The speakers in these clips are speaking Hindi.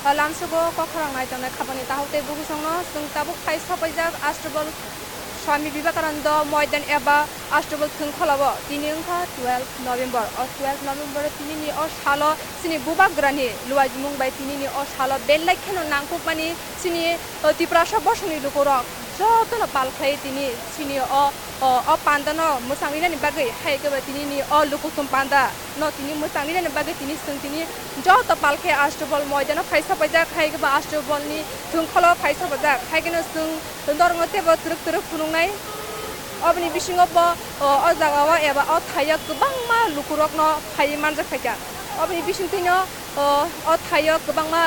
लामसुगो कखरांनाय तंनाय खाबानि ताहौते बुगुसंनो जों ताबुक फाइ सफायजाक आस्ट्रबल स्वामी विवेकानंद मैदान एबा आस्ट्रबल थुंखलाबो दिनै ओंखा 12 नभेम्बर 12 नभेम्बर तिनिनि अ सालो सिनि बुबाग्रानि लुवाजि मुंबाय तिनिनि अ सालो बेलाइखेनो नांखुकमानि सिनि तिप्रासा बसनि लुखरक जतनो पालखाय तिनि सिनि अ पान्दानो मोसाङैनि बागै हायगोबा तिनिनि अ लुकुथुम पान्दा न तिनि मोसाङैनि बागै तिनि जों तिनि जत पालखाय आस्ट्रबल मैदान फाइसा फैजाक हायगोबा आस्ट्रबलनि थुंखला फाइसा फैजाक हायगोनो जों दरंगतेबो तुरुक तुरुक फुनुंनाय अबनि बिसिङावबो अ जागावा एबा अ थाया गोबां मा लुकुरकनो फाइ मानजा फाइजा अबनि बिसिंथिनो अ थाया गोबां मा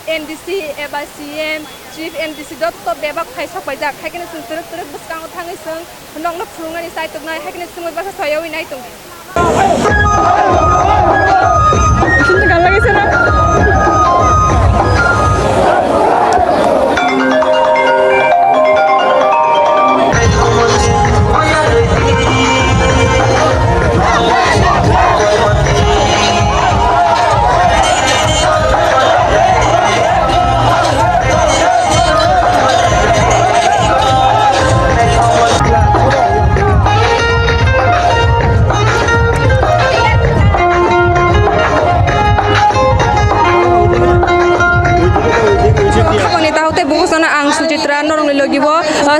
एमडीसी एबा सीएम चीफ एमडीसी दत्त बेबाक फाइसा फैजाक हायगोनो जों तुरुक तुरुक बुसकाङाव थाङै जों नंनो फुनुंनायनि साइतनाय हायगोनो जों बासा सयावै नायतं Şimdi kalmak istemem.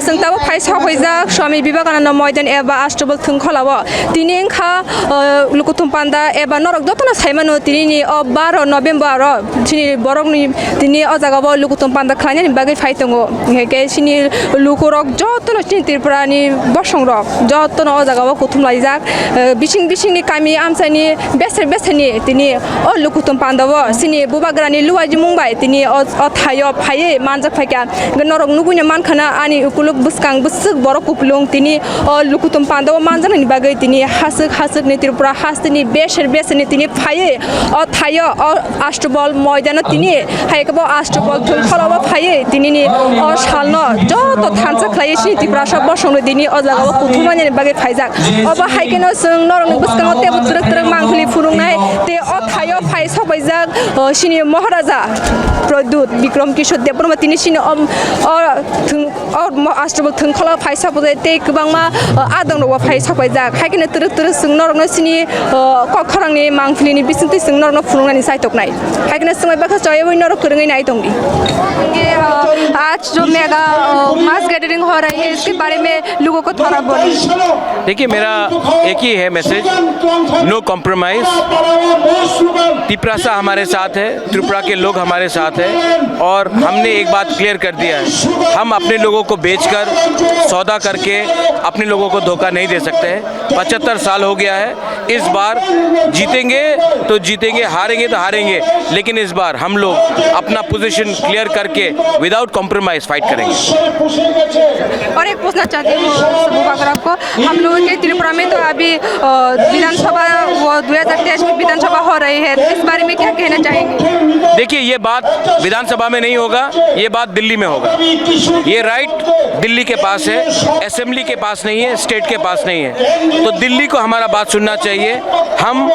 संताबो फाइसा फैजाक Swami Vivekananda मैदान एबा आस्ट्रबल थुंखलाबो तिनि ओंखा लुकुथुम पान्दा एबा नरक जतनो साइमानो तिनि 12 नभेम्बर तिनि बरकनि तिनि अजागाबो लुकुथुम पान्दा खानायनि बागै फाइतंगो हेके सिनि लुकुरक जतनो सिनि त्रिपुरानि बसंरक जतनो अजागाबो कुथुम लाइजाक बिसिं बिसिंनि कामि आमसानि बेसेनि तिनि अ लुकुथुम पान्दाबो सिनि बुबाग्रानि लुवाजि मुंबाय तिनि अ थायो फायै मानजाक फाइका नरक नुगुनि मानखाना आनि उकुलुक बुसकां बुसुक बरक कुपलुं तिनि लुकुथुम पान्दाबो मानजानानि बागै तिनि हासुकनि त्रिपुरा हासनि बेसेनि तिनि फायै अ थायो अ आस्ट्रबल मैदान तिनि हायकबो आस्ट्रबल थुंखलाबो फायै तिनिनि अ सालनो जत थानसा खलायै सिनि त्रिपुरा सब बसंनो दिनि अ जागाबो कुथुमानि बागै फाइजाक अबा हायकेनो जों नरकनि बुसकाङाव तेबु तुरुक तुरुक मांखुलि फुरुंनाय ते अ थायो फाइ सफायजाक सिनि महाराजा प्रद्युत विक्रम किशोर देबबर्मा तिनि सिनि आस्ट्रबल थुंखला फाइसा फुजे ते गोबांमा आदंनोबो फाइसा फैजाक हायकेनो तुरुक तुरुक जों नरकनो सिनि कखरांनि मांखुलिनि बिसिंथि जों नरकनो फुरुंनायनि साइतकनाय हायकेनो जों बाखा जयवै नरक फोरोङै नाय दंगी आज जो मेगा मास गैदरिंग हो रही है इसके बारे में लोगों को थोड़ा बोलिए। देखिए मेरा एक ही है मैसेज, नो कॉम्प्रोमाइज। तिप्रासा हमारे साथ है, त्रिपुरा के लोग हमारे साथ है और हमने एक बात क्लियर कर दिया है, हम अपने लोगों को बेचकर सौदा करके अपने लोगों को धोखा नहीं दे सकते हैं। 75 साल हो गया है, इस बार जीतेंगे तो जीतेंगे, हारेंगे तो हारेंगे, लेकिन इस बार हम लोग अपना पोजीशन क्लियर करके विदाउट कॉम्प्रोमाइज फाइट करेंगे। और एक पूछना चाहती हूँ आपको, हम लोगों के त्रिपुरा में तो अभी विधानसभा 2023 में विधानसभा हो रही है, इस बारे में क्या कहना चाहेंगे? देखिए ये बात विधानसभा में नहीं होगा, ये बात दिल्ली में होगा। ये राइट दिल्ली के पास है, असेंबली के पास नहीं है, स्टेट के पास नहीं है, तो दिल्ली को हमारा बात सुनना चाहिए। हम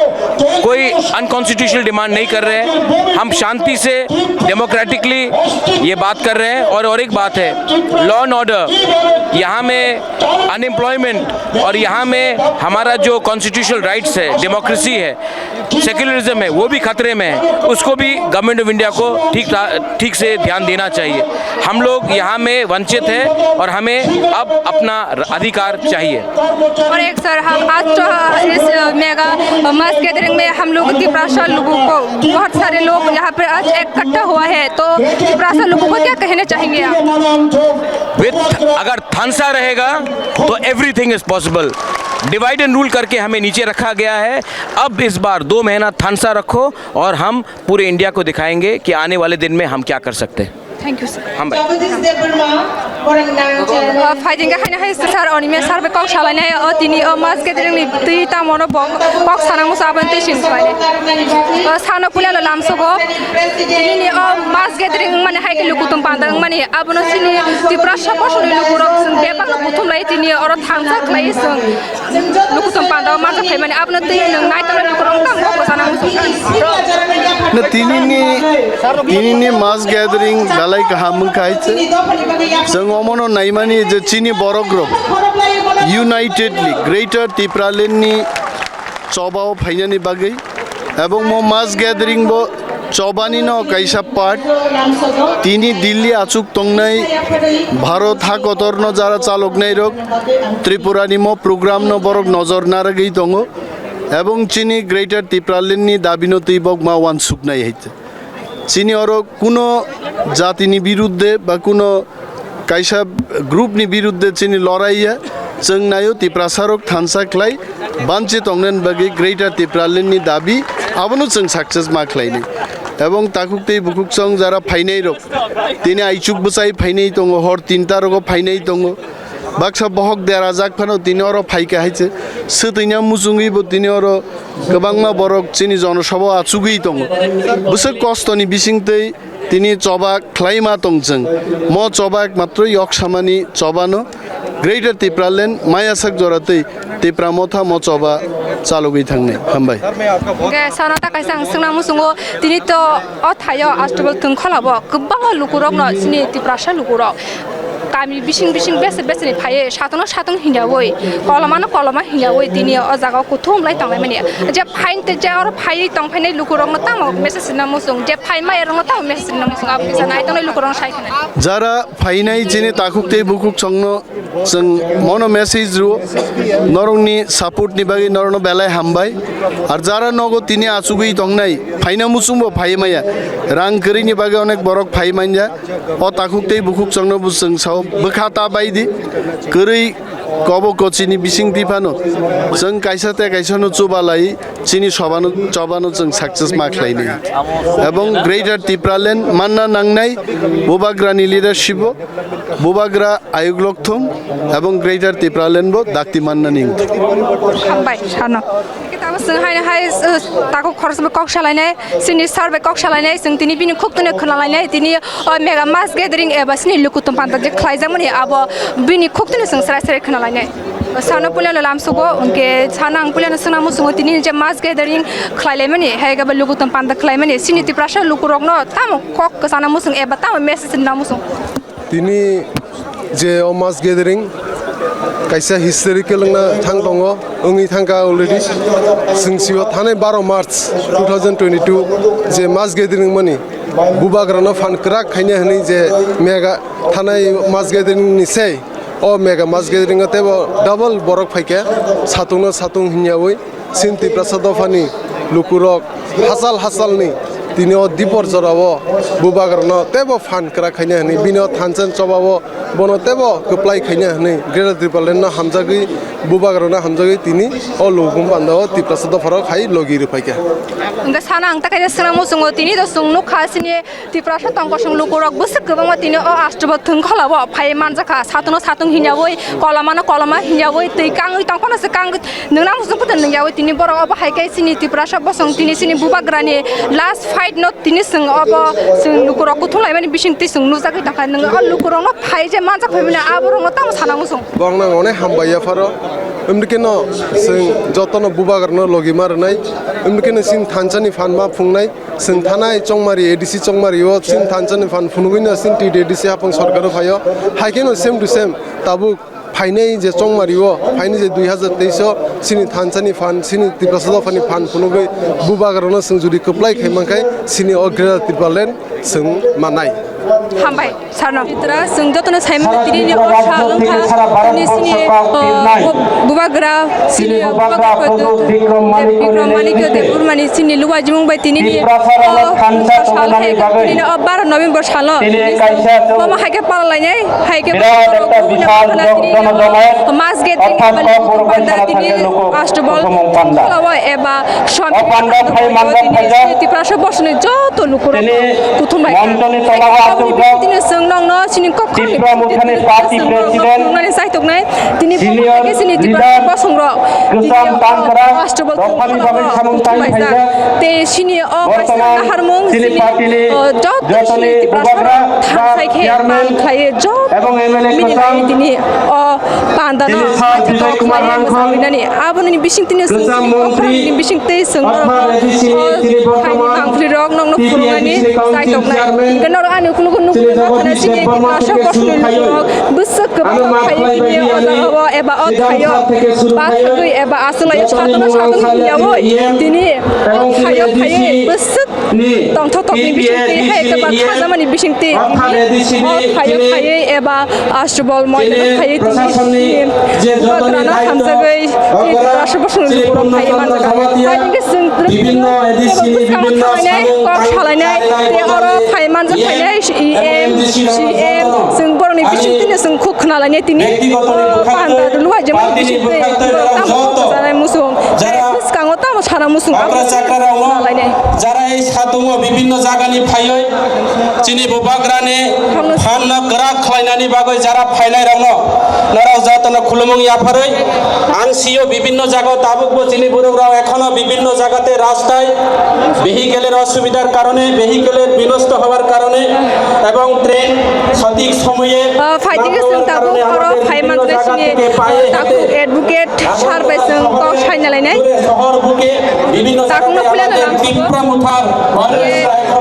कोई अनकॉन्स्टिट्यूशनल डिमांड नहीं कर रहे हैं, हम शांति से डेमोक्रेटिकली ये बात कर रहे हैं। और एक बात है, लॉ एंड ऑर्डर, यहाँ में अनएम्प्लॉयमेंट और यहाँ में हमारा जो कॉन्स्टिट्यूशनल राइट्स है, डेमोक्रेसी है, सेक्युलरिज्म है, वो भी खतरे में है। उसको भी गवर्नमेंट ऑफ इंडिया को ठीक से ध्यान देना चाहिए। हम लोग यहाँ में वंचित हैं और हमें अब अपना अधिकार चाहिए। और एक सर, हम आज तो इस मेगा मास गैदरिंग में हम लोग त्रिपुरा लोगों को बहुत सारे लोग यहाँ पे आज इकट्ठा हुआ है, तो त्रिपुरा लोगों को क्या कहना चाहेंगे आप? अगर थानसा रहेगा तो everything is possible. Divide and rule करके हमें नीचे रखा गया है, अब इस बार 2 महीना थानसा रखो और हम पूरे इंडिया को दिखाएंगे कि आने वाले दिन में हम क्या कर सकते हैं। Thank you sir. हम भाई फाइटिंग का खाने है सर और इनमें सर पे कॉक शालाने है और तीनी मास के दिन में तीता मोनो कॉक साना मुसाबन ते शिन फाइने साना पुला लाम सको तीनी मास के दिन माने है कि लुकुतुम पांदा माने अब न सिनी त्रिपुरा सपोस लुकुरक बेपा लुकुतुम लाई तीनी और थांसा क्लाई संग lukutum panda manja khai mani abna tei nang nai tang lukurong tang ko sana musung না তিনি নি মাস গ্যাদারিং গালাই কাহামুং খাইছে जों अमनो नायमानि जे चिनी बर ग्रुप इउनाइटेडलि ग्रेटर टिप्रालेन्डनि चबाव फाइनानि बागै এবং मो मास ग्यादारिं बो चबानि न काइसा पार्ट तिनी दिल्ली आचुक तंगनाय भारत हाकतर न जारा चालक नाय रक त्रिपुरानि मो प्रोग्राम न बरक नजर नारगै दङ এবং চিনি গ্রেটার টিপ্রালেন্ডনি দাবিনো তৈবক মা ওয়ান সুকনাই হইতে চিনি আর কোনো জাতিনি বিরুদ্ধে বা কোনো কাইসা গ্রুপনি বিরুদ্ধে চিনি লড়াইয়া जों नायो तिप्रासारक थानसाख्लाय बानचे तंगनेन बागै ग्रेटार टिप्रालेन्डनि दाबि आबनो जों साक्सेस माख्लायनि এবং তাকুকতেই বুকুক সং যারা ফাইনাই রক তিনি আইচুক বসাই ফাইনাই দङ হর তিনটা রক ফাইনাই দङ बाक्सा बहक देरा जाक फानो तिनी अर फाइका हाइचे सतैना मुजुङैबो तिनी अर गोबांमा बरक चिनी जनसभा आचुगै दङ बुसो कस्तनि बिसिंतै तिनी चबा ख्लाइमा दंजों म चबा मात्र यक सामानि चबानो ग्रेटर टिप्रालेन्ड मायासाक जरातै टिप्रामथा म चबा चालुगै थांनाय हामबाय ge sana ta kaisang singna musungo tini to othayo astable tung kholabo gobbang lukurok no sini tiprasa lukurok kami bising bese ni phaye satong hinjawoi koloma hinjawoi tini o jaga kuthum lai tanglai mani je phain te je or phai tong phainai lukurok no tamo message na musung je phai mai rong no tamo message na musung abisa nai tanglai lukurok sai khana যারা ফাইনাই চিনি তাকুকতেই বুকুক সংনো जों मनो मेसेज रु नरंनि सापोर्ट नि बागै नरनो बेलाय हामबाय आर जारा नगो तिनी आचुगै दंनाय फाइना मुसुंबो फाइमाया रां करिनि बागै अनेक बरक फाइमानजा अ ताकुकतेई बुकुक संनो बुसं साव बखाता बायदि करै कबो कोचिनि बिसिं दिफानो जों काइसाते काइसानो चुबालाई चिनि सबानो चबानो जों सक्सेस माख्लायनि এবং ग्रेटर टिप्रालेन्ड मानना नांनाय बुबाग्रानि लिडारशिप बुबाग्रा आयुग्लकथम এবং ग्रेटर टिप्रालेन्ड बो दाक्ति मानना निं हामबाय सानो kita sing hai taku khorosbe kok shalainé sini sarbe kok shalainé sing tini bini khuktune khlalainé tini mega mass gathering eba sini lukutum panta je khlaijamani abo bini khuktune sing srai khlalainé sana puliano lamsugo unke sana ang puliano sina musungo tini je mass gathering khlaimani haiga ba lukutum panta khlaimani sini tiprasha lukurokno tamo kok sana musung eba tamo message na musung তিনি যে মাস গ্যাদারিং কাইসা হিস্টোরিক্যাল না থাং দङ ओंनि थांगा अलरेडि सिंसियो थानाय 12 मार्च 2022 जे मास ग्यादारिं मानि बुबाग्रानो फान क्राक खायने हनै जे मेगा थानाय मास ग्यादारिं निसै ओ मेगा मास ग्यादारिं तेबो डबल बरक फाइके सातुं हिन्यावै सिन्ति प्रसाद फानि लुकुरक हासालनि তিনি দীপর জরাব বুবাগ্রান তেব ফান করা খাইনে হনি বিনো থানচেন চবাব বন তেব কপ্লাই খাইনে হনি গ্রেটার টিপ্রালেন্ড হামজাগৈ বুবাগ্রান হামজাগৈ তিনি অ লগুম বান্দাও টিপ্রাসাদ ফর খাই লগি রুফাইকে nga sana ang takay sina musungo tini do sungnu khasini tiprasa tangko sung lukurok busuk gobang tini o astro thung kholabo phai manjaka satung hinyawoi kolama hinyawoi tei kang tangkona se kang nungna musung putan nungyawoi tini boro obo haikai sini tiprasa bosong tini sini bubagrani last fight not tini sung obo sung lukurok kuthulai mani bising ti sung nujakai tangkai nung o lukurok no phai je manjak phai aborong tang sana musung bangna one hambaya faro umdikeno sing jotono bubagrano logi marnai umdikeno sin थानसानि फान मा फुंनाय जों थानाय चंमारि एडिसि चंमारियो सिन थानसानि फान फुनुगैनो सिन टि एडिसि हापं सरकार फायो हाइकेनो सेम टु सेम ताबु फाइनाय जे चंमारियो फाइनाय जे 2023 सिनि थानसानि फान सिनि तिप्रासाद फानि फान फुनुगै बुबाग्रानो जों जुदि कप्लाय खायमांखाय सिनि अग्रेरा टिप्रालेन्ड जों मानाय हामबाय सारनो इतरा जों जतनो साइम तिनि असालंखा नि सिनि बुबाग्रा सिनि बिक्रम मानिक देपुर मानि सिनि लुवा जिमुं बाय तिनि साल है तिनि 12 नभेम्बर साल ममा हाइके पालायनाय हाइके मास गेटिंग बान्दा तिनि आस्टबल लावा एबा स्वामी तिनि तिप्रासा बसने जतो लुकुर कुथुमबाय aboni bitini sengnong no sini kokon Tripura party president nani sai toknai tini senior sini leader bosongro গোসাম তানকরা astral রফানিভাবে সামন্তাই হাইজা te sini o বর্তমান harmung তিনি পার্টিনি যতনি বুবাগরা চেয়ারম্যান khaye job এবং এমএলএ গোসাম tini o panda no তিনি sir Bijoy Kumar Rangkhal nani aboni bising tini গোসাম মন্ত্রী bising te seng অথবা রেজিসিনি তিনি বর্তমান angfli rok nong no furungani sai toknai kenor ani kulu kulu kana sini asha kosni busuk ke khaye tini o jago eba o khayo ba khagui eba asulai chatna chatna yawo tini khayo khaye busuk tong thok ni bising te hai ke ba khazamani bising te khayo khaye eba astral moi khaye tini যে যতনি hamzagai asha bosni purom khaye manjaga khaye seng বিভিন্ন এডিসি বিভিন্ন kok khalai te oro khaye manja khaye em cm seng boroni bising tini seng khuk khnalai tini panda luai jema bising te tam musung kango tam sara musung আমরা চাকরা khalai যারা এই সাতুং বিভিন্ন জায়গানি ফাইয় চিনি ববাগ্রানে ফান গরা খলাইনানি বাগৈ যারা ফাইলাই রং নরাও জাতন খুলমং ইয়াফারৈ আং সিও বিভিন্ন জায়গা তাবুকবো চিনি বুরুগরাও এখনো বিভিন্ন জায়গাতে রাস্তায় ভেহিকেলের অসুবিধার কারণে ভেহিকেলের বিনষ্ট হওয়ার কারণে এবং ট্রেন সঠিক সময়ে fighting seng tabu oro phai manjai sini taku advocate sarbai seng kok sainalai nai শহর বুকে বিভিন্ন তাকুনো জায়গাতে খুলে আমাদের দিলাম। তীব্র মুঠার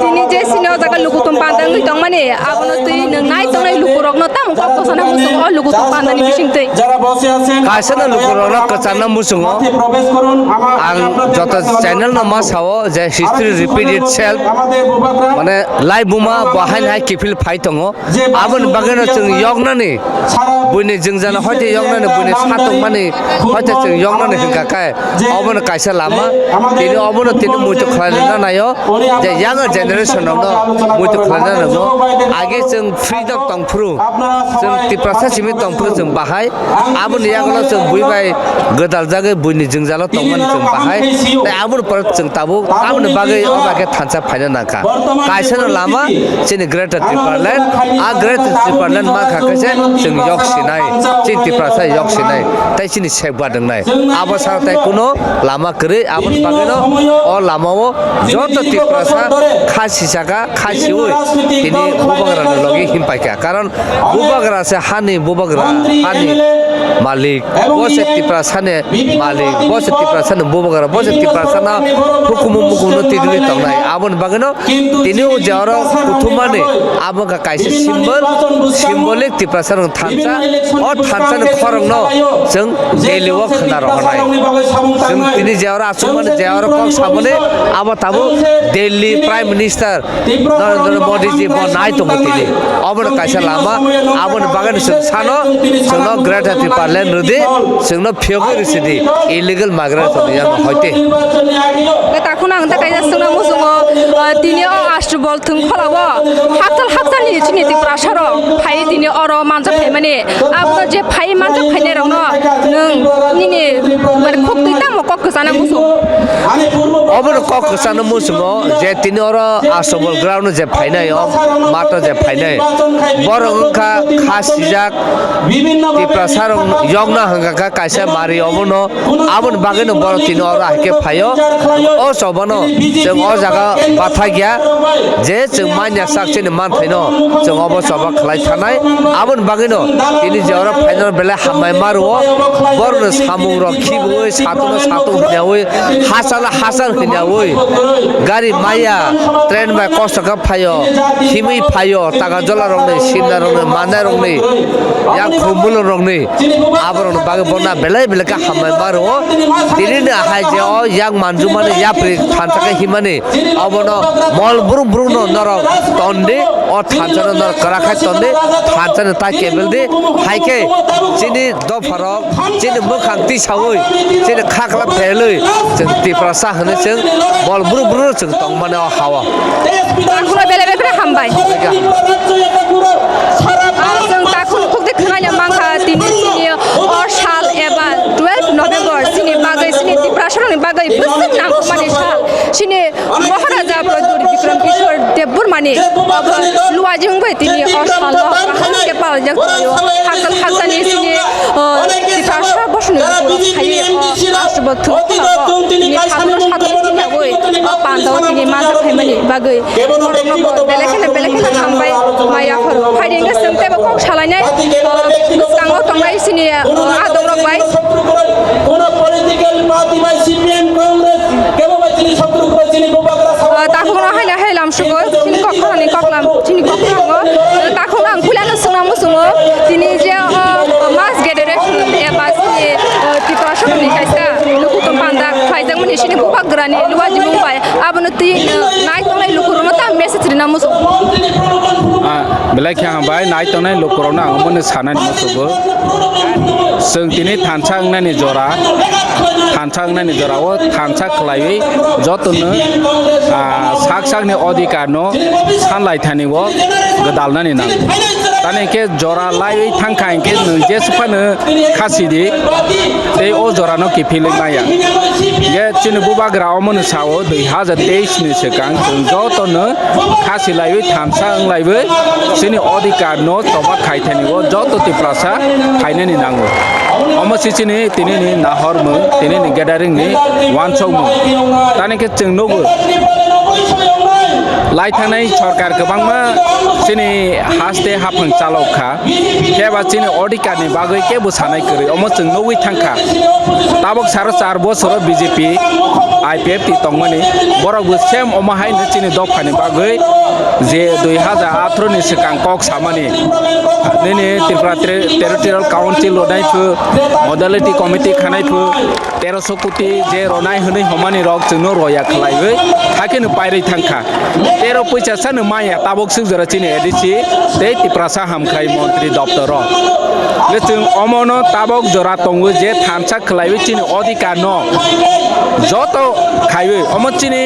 tini je sini o jaga lukutum pandang ni tong mani abono tui nang nai tong nai lukurok no tam kok kosana musung o lukutum pandang ni bising tei যারা বসে আছেন kaisana lukurona kachana musungo মাঠে প্রবেশ করুন ang jota channel no ma sao je history repeat itself আমাদের বুবাগ্রা mane lai buma bahain hai kifil phai tongo abon bageno chung yognani buini jingjana hoite yognani buini satung mani hoite chung yognani hingka kai obon kaisa lama tini obon tini muitu khlaina nayo je younger generation no muitu khlaina no age chung freedom tongphru chung tiprasa simi tongphru chung bahai abon yaglo chung buibai godal jagai buini jingjalo tongmani chung bahai tai abon par chung tabu abon bagai obage thansa phaina naka kaisa no lama chini greater triparland a greater triparland ma khakase chung yok sinai chin tiprasa yok sinai tai chini sekba dangnai abo sa tai kuno lama kri abon bageno o lamao joto tiprasa khasi saka khasi oi tini bubagra no logi himpaika karon bubagra se hani bubagra hani malik bose tiprasa ne malik bose tiprasa ne bubagra bose tiprasa na hukumu mukuno tiduli tongnai abon bageno tini o jaro kuthumane aboga kaise symbolic tiprasa rong thansa o thansa ne khorong no जों daily walk khana rohnai जों tini jawra asumane jawra kok samone abo tabu delhi prime minister narendra modi ji bonai to tini abon kaisa lama abon bagan sano जोंनो greater triparland rudi जोंनो phyogi risidi illegal migrant to ya hoite takun ang ta kaisa sung musung tini o astral thung kholawo haktal ni chini ti prasaro phai tini oro manja phai mani abno je phai manja phai ne rong no nung nini mane khok tui tam kok sana musung obon kok sana musungo je tini oro astral ground je phainai o mato je phainai borong kha khasijak বিভিন্ন tiprasarong yogna hangaka kaisa mari obono abon bageno boro tini oro hake phayo o sobono जों o jaga batha gya je जों manya sakcheni man thaino जों obo soba khlai thanai abon bageno tini jora final bele hamai maruo borno samung ro khiboi satu hnyawoi hasan hnyawoi gari maya train bai kosto ka phayo himi phayo taga jola rong nei sinna rong nei manai rong nei yang khumul rong nei aborno bage borna bele ka hamai maruo tini na hai je o yang manju mane yapri thanchaka himane abono mol brum no noro tonde o thanchana nor karakhai tonde thanchana ta kebel de haike chini do farok chini mukhang ti sawoi chini khakla pheloi chung ti prasa hane chung mol brum chung tong mane o hawa takun bele hambai जों takun khokde khana mangha tini sini or sal eba 12 november sini bagai sini ti prasaroni bagai busuk nang mani sal sini maharaja praduri vikram kishore devbur mani mani luwa jing bai tini osal ke pal jak yo hakal hasani sini kita sha bosni haye asbot thu ni khadno satu tini goi pandau tini mazak hai mani bagai belekena thambai maya pharo phaiding ga sengte ba kok salainai sango tongai sini adong rok bai কোন পলিটিক্যাল পার্টি বা সিপিএম কংগ্রেস কেবল তিনি শত্রু করে তিনি বুবাগরা takuna haina helam sugo tini kokhrani koklam tini kokrango takuna ang kulana sunam sungo tini je mas generation e basi tipo shoni kaisa lukutum panda khaijang mani sini bubagrani luwaji mumbai abunu ti nai tonai lukuruna ta message dina musu belai khyang bai nai tonai lukuruna amone sanani musugo seng tini thansang nani jora o thansa khlaiwi jotunu sak ni अधिकार no sanlai thani wo gadalnani nang tani ke jora lai thangkai ke je sphano khasidi tei o jora no kifili maya ge chini bubagra omon sao 2023 ni sekang jotono khasi lai thamsa anglaiwe chini अधिकार no toba khai thani wo joto ti prasa khainani nang omo sichini tini ni nahor mu tini ni gathering ni wan chou mu tani ke chengnogo lai thanai sarkar gobangma chini haste hapang chalokha keba chini अधिकार ni bagoi kebo sanai kori omo chengnowi thangkha tabok saro 4 bosor BJP IPF ti tongmani borok bo sem omo haine chini dokphani bagoi je 2018 ni sekang kok samani nini Tripura Territorial Council lonai phu modality committee khanai phu 1300 कोटी जे रनाय हनै हमani rok chungno roya khlaiwe hakenu pairei thangkha 13 पैसा सान माया ताबक सुग जरा चिनि एडिसि ते तिप्रासा हामखाय मन्त्री दप्तर ले जों अमनो ताबक जरा तंगु जे थानसा खलाइवे चिनि अधिकार न जत खाइवे अमचिनि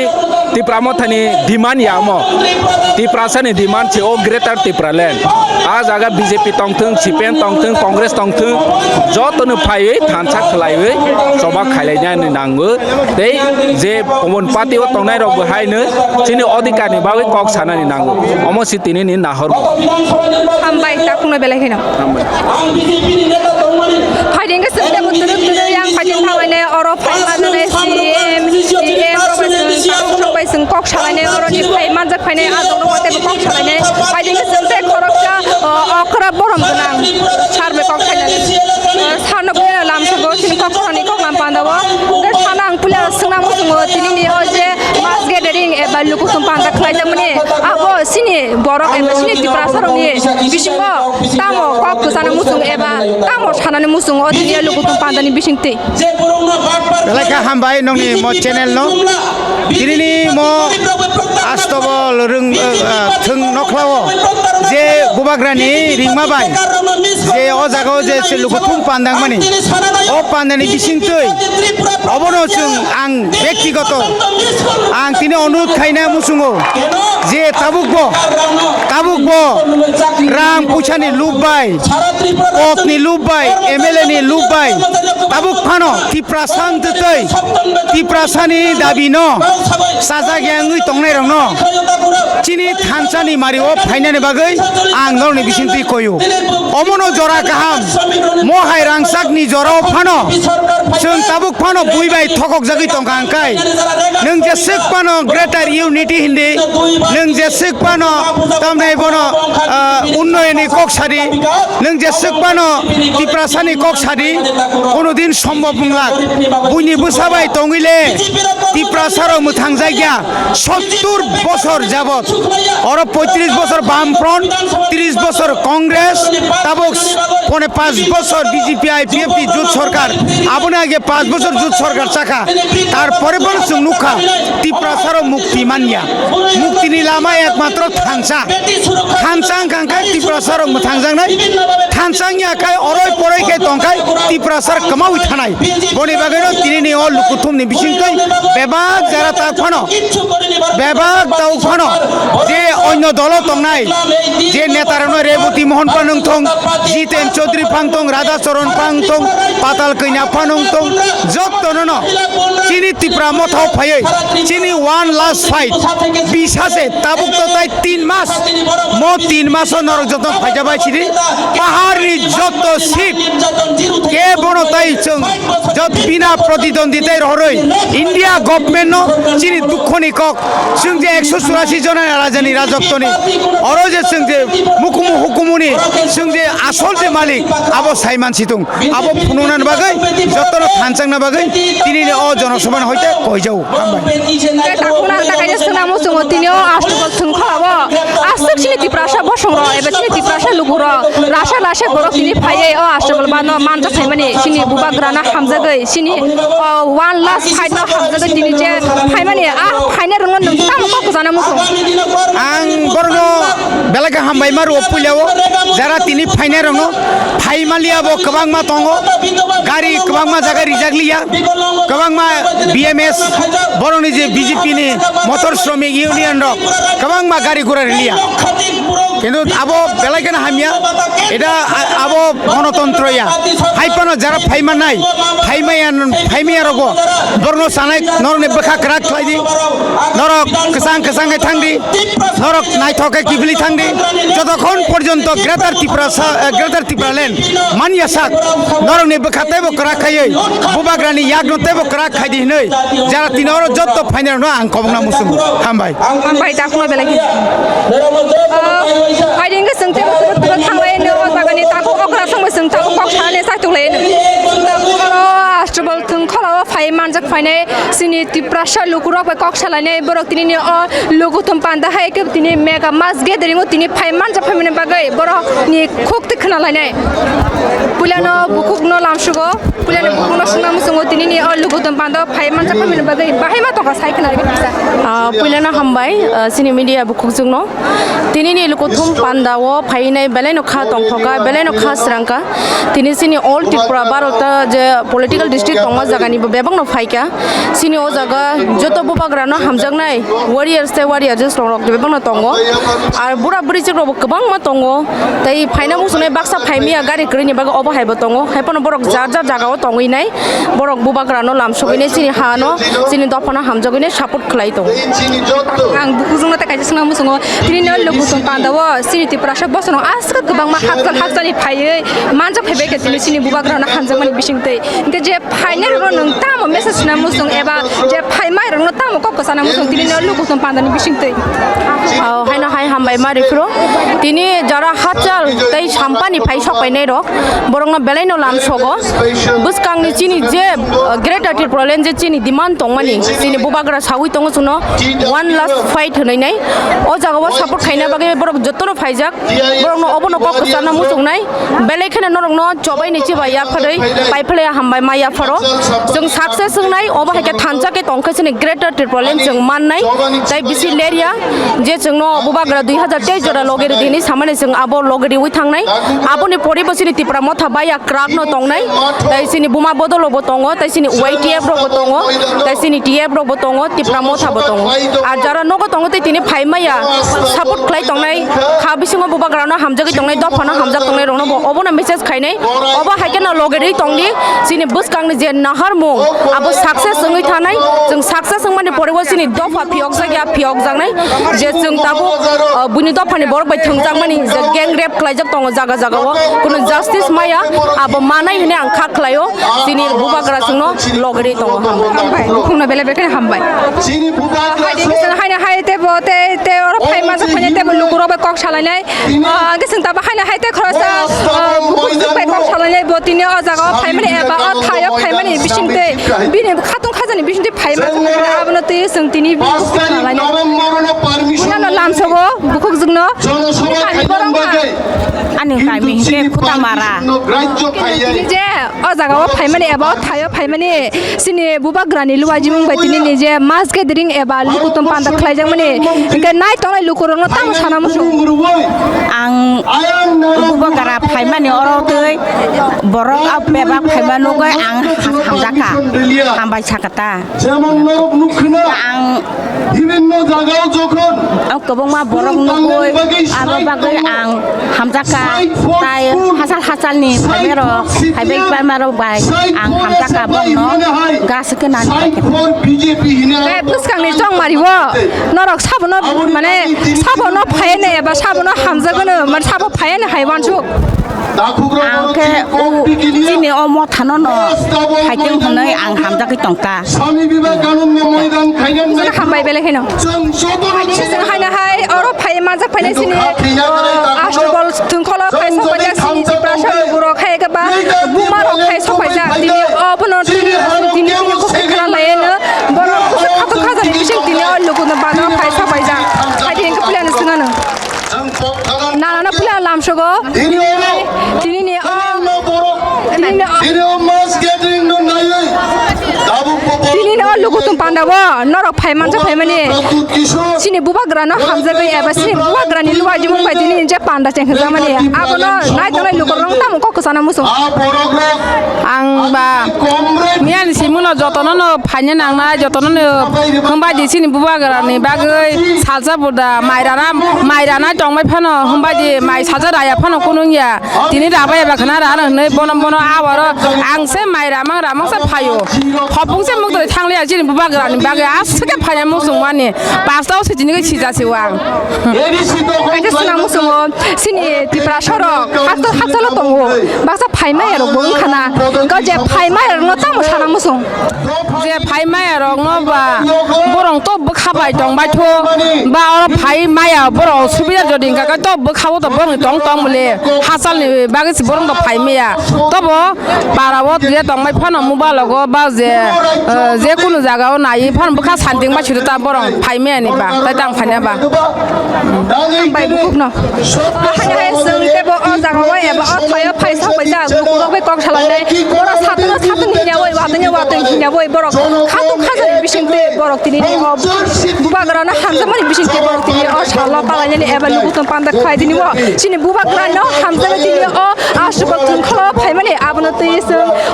तिप्रामथानि डिमान्ड याम तिप्रासानि डिमान्ड छे ओ ग्रेटर तिप्रालेन्ड आ जागा बीजेपी तंगथों सीपीएम तंगथों कांग्रेस तंगथों जतनो फाइवे थानसा खलाइवे सभा खाइलायनानै नांगो ते जे कमन पार्टीआव तंगनाय रक बहायनो चिनि अधिकारनि बागै कक सानानै नांगौ अमसि तिनि नाहर हामबाय ताकुनो बेलायखैना फाइदिं के सते बुतुरु yang फाइदिं थावायने अरो फाइमाजने सीएम संबायसं कक सालायने अरोनि फाइ मानजाक फाइने आजोनो मते कक सालायने फाइदिं के सते खरकसा अखरा बरम गोनां सारबे कक सालायने सारनो बेला लामसगो सिन ककरनि ककलाम पान्दावो दे सानां पुला संना मुसुङो तिनिनि अजे मास गेदारिं एबा लुकुसुम पान्दा खलायजामनि आबो सिनि बरक एबा सिनि तिप्रासारनि बिसिंबो तामो कक जाना मुसुङ एबा तामो सानानि मुसुङ अदिनि लुकुसुम पान्दानि बिसिंति बेलायखा हामबाय नंनि मो चेनेल न तिनिनि मो आस्तबल रों थों नख्लावो जे बुबाग्रानि रिंमाबाय जे अ जागाव जे लुकुसुम पान्दांमानि अ पान्दानि बिसिंतै अबनो जों आं व्यक्तिगत आं तिनि अनुरोध खायना मुसुङो जे ताबुकबो रां पैसानि लुबबाय ककनि लुबबाय एमएलए नि लुबबाय ताबुक फानो तिप्रासान तै तिप्रासानि दाबि न साजा ग्याङै तंनाय रं न चिनि थानसानि मारिओ फाइनानि बागै आं नरनि बिसिंति कयो अमनो जरा गाहाम महाय रांसाकनि जराव फानो जों ताबुक फानो बुइबाय थकक जागै तंखांखाय नों जे सेक फानो ग्रेटार इउनिटी हिन्दी नों जे सेक फानो तामनाय बनो उन्नयननि कक सारि नों जे सेक फानो तिप्रासानि कक सारि कोनो दिन सम्भव नंला बुइनि बुसाबाय तंगिले तिप्रासाराव मोथां जायगा 70 বছর যাবত और 35 বছর বামফ্রন্ট 30 বছর কংগ্রেস তাবক পনে 5 বছর বিজেপি আইপিএফটি জোট সরকার আপনি আগে 5 বছর জোট সরকার চাকা তারপরে বলছ নুখা তিপ্রাসারাव মুক্তি মানিয়া মুক্তিनि लामा एकमात्र थानसा कांखाय तिप्रासाराव मोथांजांनाय थानसांनि आखाय अरय परयखाय तंखाय तिप्रासार कमावै थानाय बनि बागैनो तिनिनि अ लुकुथुमनि बिसिंखै बेबाग जारा ता फानो বেবাক তাও ফানো যে অন্য দল তংনাই যে নেতারানো রেবতী মোহন পানং থং জিতেন চৌধুরী ফাংথং রাধা চরণ ফাংথং পাতাল কইনা ফানং থং যতন চিনি ত্রিপুরা মথাও ফাইয়ে চিনি ওয়ান লাস্ট ফাইট বিশাসে তাবুক তো তাই 3 মাস মো 3 মাস নরক যত ফাইজাবাই চিনি পাহাড়ি যত সিট কে বড় তাই চং যত বিনা প্রতিদ্বন্দ্বিতায় রহরই ইন্ডিয়া গভর্নমেন্ট চিনি দুঃখনি কক जों जे 184 जना राजानि राजत्वनि अरो जे जों जे मुकुमु हुकुमुनि जों जे आसल जे मालिक आबो साइमान सितुं आबो फुनुनान बागै जतन थानसांना बागै तिनिनि अ जनसभान हयते कइजाउ हामबाय ताकुना ताकाय सुनामो जोङो तिनियो आष्टबल थुंखाबो आसक्सिनि तिप्रासा बसंरो एबा सिनि तिप्रासा लुगुरो रासा लासे बरो तिनि फायै अ आष्टबल बानो मानजा थाइमानि सिनि बुबाग्राना हामजागै सिनि वान लास्ट फाइट न हामजागै तिनि जे फाइमानि आ फाइने रंनो नोंथां मखौ जाना मखौ आं बरनो बेलागा हामबाय मारु पुलियाव जारा तिनि फाइने रंनो फाइमालियाबो गोबांमा दङो गारि गोबांमा जागा रिजागलिया गोबांमा बीएमएस बरनि जे बीजेपी नि मटर श्रमिक इउनियन र गोबांमा गारि घोड़ा रिलिया কিন্তু আবো বেলাইকেন হামিয়া এটা আবো গণতন্ত্রয়া হাইপানো যারা ফাইমা নাই ফাইমাইয়া রগো বর্ণ সানাই নরনে বেখা ক্রাক খাইদি নরক কসাং থাংদি নরক নাইথকে কিবলি থাংদি যতক্ষণ পর্যন্ত গ্রেটার ত্রিপুরা লেন মানিয়া সাক নরনে বেখাতেবো ক্রাক খাইয়ে বুবাগ্রানি ইয়াগনতেবো ক্রাক খাইদি नै যারা তিনর যত ফাইনাল ন আং কবনা মুসুম হামবাই ताकुना बेलागि फाइदिंगो जोंते थांबाय नो बागानि ताकु अकरा थांबाय जों ताकु कक्साने साइतुले नो आष्टबल थुंखलाव फाइ मानजाक फाइनाय सिनि तिप्रासा लुकुरक बे कक्सालाने बरक तिनि अ लुगुथुम पान्दा हाय के तिनि मेगा मास गेदरिंग तिनि फाइ मानजाक फाइने बागै बरक नि खुक्ति खोनालायनाय पुलानो बुकुकनो लामसुगो पुलानो बुकुनो सुना मुसुगो तिनि अ लुगुथुम पान्दा फाइ मानजाक फाइने बागै बाहाय मा तका साइखना पुलानो हामबाय सिनि मिडिया बुकुकजोंनो तिनि लुगुथुम पान्दाओ फाइनाय बेलायनो खा तंथका बेलायनो खा स्रांका तिनि सिनि ऑल त्रिपुरा भारत जे पॉलिटिकल डिस्ट्रिक्ट दंमा जागानि बेबांनो फाइका सिनि ओ जागा जत बुबाग्रानो हामजागनाय वारियर्स ते वारियर जे स्लरक बेबांनो दंगो आर बुरा बुरि जे गोबां मा दंगो तै फाइना मुसुनाय बाक्सा फाइमिया गारि करिनि बाग अबहायबो दंगो हायपनो बरक जार जागाव दंगिनाय बरक बुबाग्रानो लामसगैने सिनि हानो सिनि दफाना हामजागैने सापर्ट खलाय दं आं बुकुजोंनो ताकाय सुना मुसुङो तिनि लुगुथुम पान्दाओ सिनि तिप्रासा बसनो आसका गोबां मा हाकजानि फायै मानजा फाइबाय के तिनि सिनि बुबाग्रानो हामजागमानि बिसिंतै इनके जे फाइनाल रो नोंताम मेसेज ना मुसुं एबा जे फाइमाय रो नोंताम कक्कसाना मुसुं तिनि लुगुथुम पान्दानि बिसिंतै हायना हाय हामबाय मारिफ्रो तिनि जरा हाचाल तै साम्पानि फाइ सपायनाय र बरंना बेलायनो लामसगो बुसकांनि चिनि जे ग्रेटर त्रिपुरालेन जे चिनि डिमान्ड दंमानि चिनि बुबाग्रा सावि दङ सुनो वन लास्ट फाइट होनायनाय ओ जागाव सपोर्ट खायना बागे बरक जतनो फाइजाक बरंनो अबनो कक्कसाना मुसुंनाय बेलायखना नरंनो चबाय निचि बाया फरै पाइफले हामबाय माया फरो जों सक्सेस होनाय अबहायके थानजाके तंखैसनि ग्रेटर त्रिपुरालेन जों माननाय ताइ बिसि लेरिया जे जोंनो बुबाग्रा 2023 जरा लगेरि दिनि सामाने जों आबो लगेरि उ थांनाय आबोनि परिबसिनि त्रिपुरा मथा बाया क्राकनो तंनाय ताइ सिनि बुमा बदलबो तंगो ताइ सिनि वाइटिएफ रबो तंगो ताइ सिनि टिएफ रबो तंगो त्रिपुरा मथाबो तंगो आ जरा नगो तंगो ताइ तिनि फाइमाया सपोर्ट खलाय तंनाय खा बिसिङो बुबाग्रानो हामजागै तंनाय दफानो हामजाग तंनाय रंनो अबोना मेसेज खायनाय अबा हायकेना लगेरि तंनि सिनि बुसकांनि जे नाहार मु आबो सक्सेस जोङै थानाय जों सक्सेस माने परिबसिनि दफा फियक जागा फियक जांनाय जे जों ताबो बुनि दफानि बरबाय थंजांमानि जे गैंग रेप खलायजक दङ जागा जागाव कुनु जस्टिस माया आबो मानाय होने आं खा खलायो सिनि बुबाग्रा जोंनो लगेरि दङ हामबाय बुकुनो बेले बेले हामबाय हायना हायते बोते ते और फाइमा जखने ते लुगुरबे कक सालायनाय गेसं ताबा हायना हायते खरसा बुकुजों कक सालायनाय बोतिनि अ जागाव फाइमानि एबा अ थायो फाइमानि बिसिंते बिनि खातुं खाजानि बिसिंते फाइमा आबनो ते जोंतिनि बिसिंते लामसगो बुकुजोंनो आनि कामि हे खुतामारा जे अ जागाव फाइमानि एबा थायो फाइमानि सिनि बुबाग्रानि लुवाजि मुं बायतिनि निजे मास गेदरिं एबा लुकुतम पान्दा खलायजों माने इनके नाय तंनाय लुकुरनो ताम साना मुसु आं बुबाग्रा फाइमानि अरावतै बरक बेबा फाइमानुगै आं हामजाका हामबाय साकाता যেমন নরক নুখনা आं বিভিন্ন জায়গাও যখন आं गोबांमा बरक नुगै आरो बागै आं हामजाका ताय हासालनि फाइमेर फाइबाय फाइमार बाय आं हामजाका बंनो गासैखौ नानि বিজেপি হিনা बुसखांनि जं मारिवो नरक साबनो माने साबनो फायने एबा साबनो हामजागोनो माने साबो फायने हायवानसु आंखे दिनै अमो थानो न फाइथिं होनै आं हामजाखै टंका স্বামী বিবেকানন্দ ময়দান খাইনান जों हामबाय बेलेखैनो जों हायनाहाय अरो फाय माजा फायनायसिनि आष्टबल थुंखल खाय सबायजा सिनि जिप्रासा गुरो खाय गबा बुमारो खाय सबायजा दिनै अबनो दिनै को खाना लायनो बर खातो खाजानि बिसिं दिनै लोगोनो बानो खाय सबायजा खायदिं प्लान सिङानो नाना प्लान लामसगो दिनै दिनै लोगोथुम पान्दाबो नरक फायमान जा फायमानि सिनि बुबाग्रानो हामजागै एबा सिनि बुबाग्रानि लुवाजि मुंबाय दिनै जे पान्दा चें जामानि आबनो नायतनाय लोगरं तामु ककसाना मुसु आं बा मियान सिमुनो जतननो फायने नांना जतननो होमबादि सिनि बुबाग्रानि बागै सालजा बुदा माइराना टंबाय फानो होमबादि माइ सालजा राया फानो कुनुया दिनै राबाय एबा खाना रानो नै बन आवार आंसे माइरामांसे फायो हबुंसे मुगदो थांलिया सिनि बुबाग्रानि बागै आसके फायने मुसु मानि पास्ताव सिदिनि सिजासे वां आइते सुना मुसु सिनि तिप्रा सर हातल दंगो बासा फायमाय रो बं खाना गजे फायमाय रो तामु साना मुसु जे फायमाय रो नबा बरं तो बखाबाय दंबाय थो बा फायमाया बर सुबिदा जदिं का तो बखाबो तो बं दं मुले हासालनि बागै सि बरं तो फायमाया तबो बारावो जे दंबाय फानो मुबा लगो बा जे कुनु जागाव नाय फान बखा सानदिं मा छिरता बरं फायमायानि बा ताय तां फायनाबा बाय बुकनो हाय जों तेबो अ जागाव एबा अ थाय फायसा पैसा गुरो बे कक छलाय बरा सातन हिन्यावै वातन हिन्यावै बरक खातु खाजानि बिसिंते बरक तिनि बुबाग्रानो हामजामानि बिसिंते बरक तिनि अ छाला पालायनि एबा लुगुतन पान्दा खायदिनि व सिनि बुबाग्रानो हामजामा तिनि अ आष्टबल थुंखल फायमानि आबनो तैस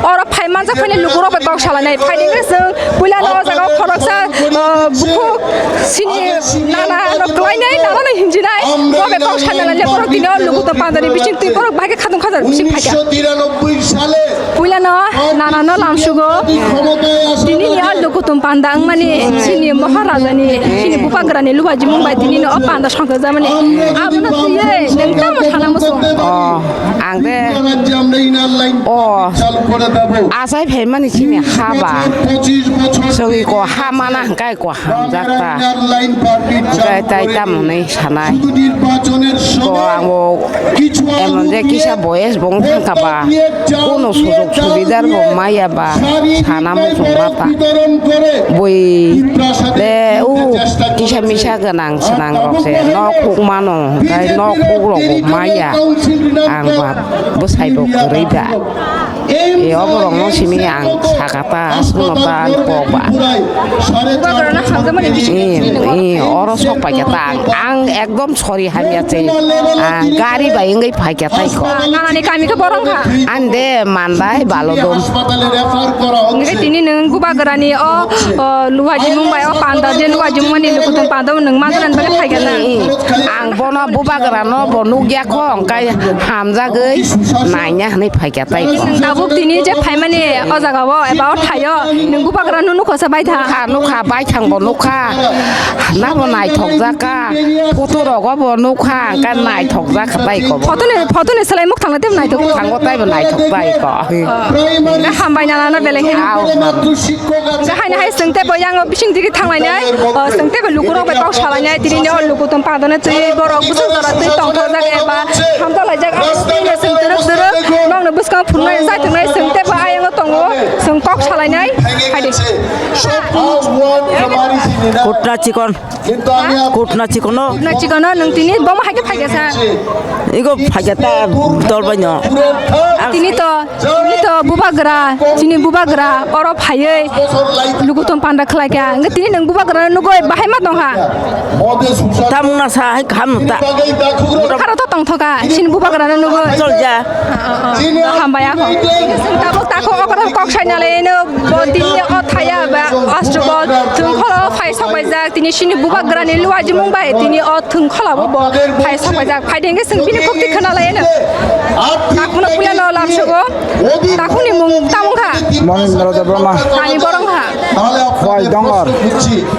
अर फायमान जा फायनि लुगुरो बे कक छलाय फायदिंगे जों बुलानो जागाव खरकसा बुखु सिनि नाना नक्लायनाय नाना हिन्जिनाय बबे कक छलाय बरक तिनि लुगुतन पान्दानि बिसिंते बरक भागे खातु खाजा बिसिं फायका 1993 সালে पुलानो नानानो लामसुगो दिनै लोगोथुम पान्दा माने सिनि महाराजानि सिनि बुपाग्रानि लुबाजि मुंबाय दिनै अ पान्दा संखो जामाने आबनो तिये नोंता म थाना मुसु आं दे आसाय फेमानि सिनि हाबा सगि को हामाना गाय को हामजाता गाय ताय तामनै सानाय को आंबो एमन जे किसा बयस बं थांखाबा কোনো সুযোগ সুবিধার মাইয়াবা সানা মুসুমাতা বই দে ও কিসা মিশা গোনাं সোनां रसे न' खुग मानो ओमफ्राय न' खुग रग माइया आं बोसायबो गोरैदा एयाव बरं सिमी आं सागाता सुनता पबा बुबाग्रानो हामजामानि बिसिंते अर सपायता आं एकदम सरि हामियाचे आं गारि बायंगै फायकाताइको नानानि कामिखौ बरंखा आन्दे मानबाय बालदम ओंखाय दिनै नों बुबाग्रानि अ लुवाजि मुंबाय अ पान्दा जे लुवाजि मुंनि लोगोथुम पान्दा नों मा जानानै बागे फायगोन आं बना बुबाग्रानो बनु गियाखो ओंखाय हामजागै नायना हनै फायकाताइको दाबुक दिनै जे फायमानि अ जागाव एबा अ थायो नों बुबाग्रानो नुखोसा बायथा नुखा बायथांबो नुखा नाबो नायथकजाका फट' रगबो नुखा ओंखाय नायथकजाका ताइको फट'नि सोलाय मुख थांला तेम नायथक थांगो ताइबो नायथकबायको हामबाय नाना बेलेग हायना हाय सोंते बयाङो बिसिंदिगि थांलायनाय सोंते लुगुरो बे कक छलायनाय दिनै लुगुतम पादने तुइ बरक बुसुं जरा तुइ टंथ जाग एबा हामदा लायजाग आस्तिने सोंतरक दरो नंनो बुसका फुननाय जायथंनाय सोंते बा आयङो टंगो सों कक छलायनाय Haidi Kutna cikon. Kutna cikono. na chikono nang tini bom ha ke phai sa Iko phajata dol banyo. tini to bubagra chini bubagra oro phai lugutom panda khlai ka nga tini nang bubagra nugoi bahai ma tong ha Tam na sa hai kham ta. khara to tong thoka chini bubagra nugoi Sol ja. hambaya ko tabok ta ko okra kok saina le no tini o thaya ba astrobol thung kholo phai sabai jak tini chini bubagra ni luaji mumbai tini o thung khola bo phai sabai jak phai denge sing bini kokti khana le na takuna pula no lam shogo takuni mung tamung kha Mahendra Debbarma tani borong kha Khowai ডঙ্গর